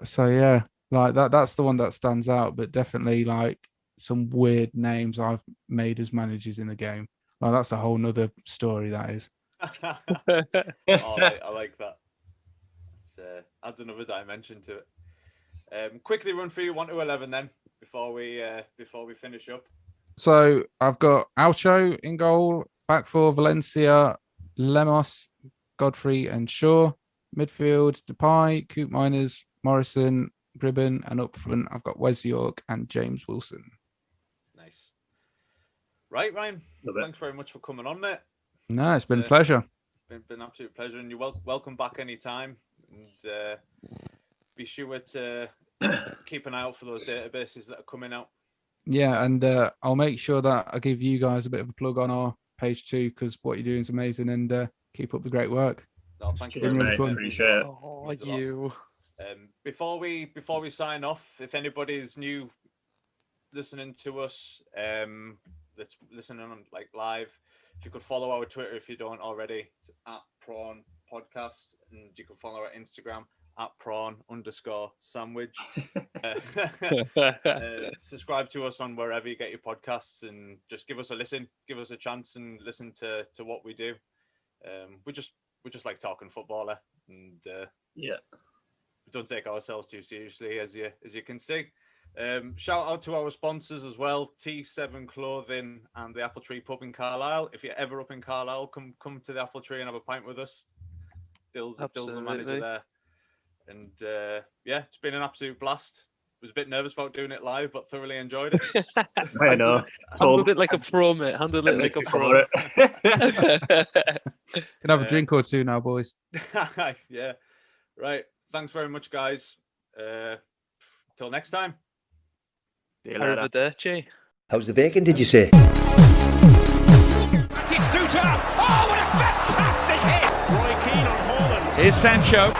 G: So yeah, like that's the one that stands out, but definitely like some weird names I've made as managers in the game. Like that's a whole nother story, that is.
D: I like that. It adds another dimension to it. Quickly run through 1 to 11 then before we finish up.
G: So I've got Aucho in goal, back four Valencia, Lemos, Godfrey and Shaw. Midfield, Depay, Coop Miners, Morrison, Gribben, and up front I've got Wes York and James Wilson.
D: Nice. Right, Ryan. Thanks very much for coming on, mate.
G: No, it's been a pleasure.
D: Been an absolute pleasure, and you're welcome back anytime. And be sure to keep an eye out for those databases that are coming out.
G: Yeah, and I'll make sure that I give you guys a bit of a plug on our page too, because what you're doing is amazing, and keep up the great work.
D: No, thank you
G: very much.
E: Appreciate it.
F: Oh, you.
D: Before we sign off, if anybody's new listening to us, that's listening on like live, if you could follow our Twitter if you don't already, it's at Prawn Podcast, and you can follow our Instagram at Prawn_sandwich. Subscribe to us on wherever you get your podcasts, and just give us a listen, give us a chance, and listen to what we do. We just like talking footballer, and we don't take ourselves too seriously, as you can see. Shout out to our sponsors as well, T7 Clothing and the Apple Tree Pub in Carlisle. If you're ever up in Carlisle, come to the Apple Tree and have a pint with us. Dill's the manager there. And it's been an absolute blast. Was a bit nervous about doing it live, but thoroughly enjoyed it.
E: I know.
F: Handled it like a pro, mate. Handled it like a pro.
G: Can have a drink or two now, boys.
D: Yeah. Right. Thanks very much, guys. Till next time.
E: See you later.
F: Arrivederci.
A: How's the bacon, did you say?
B: It's Duta. Oh, what a fantastic hit! Roy Keane on Holland.
C: Here's Sancho.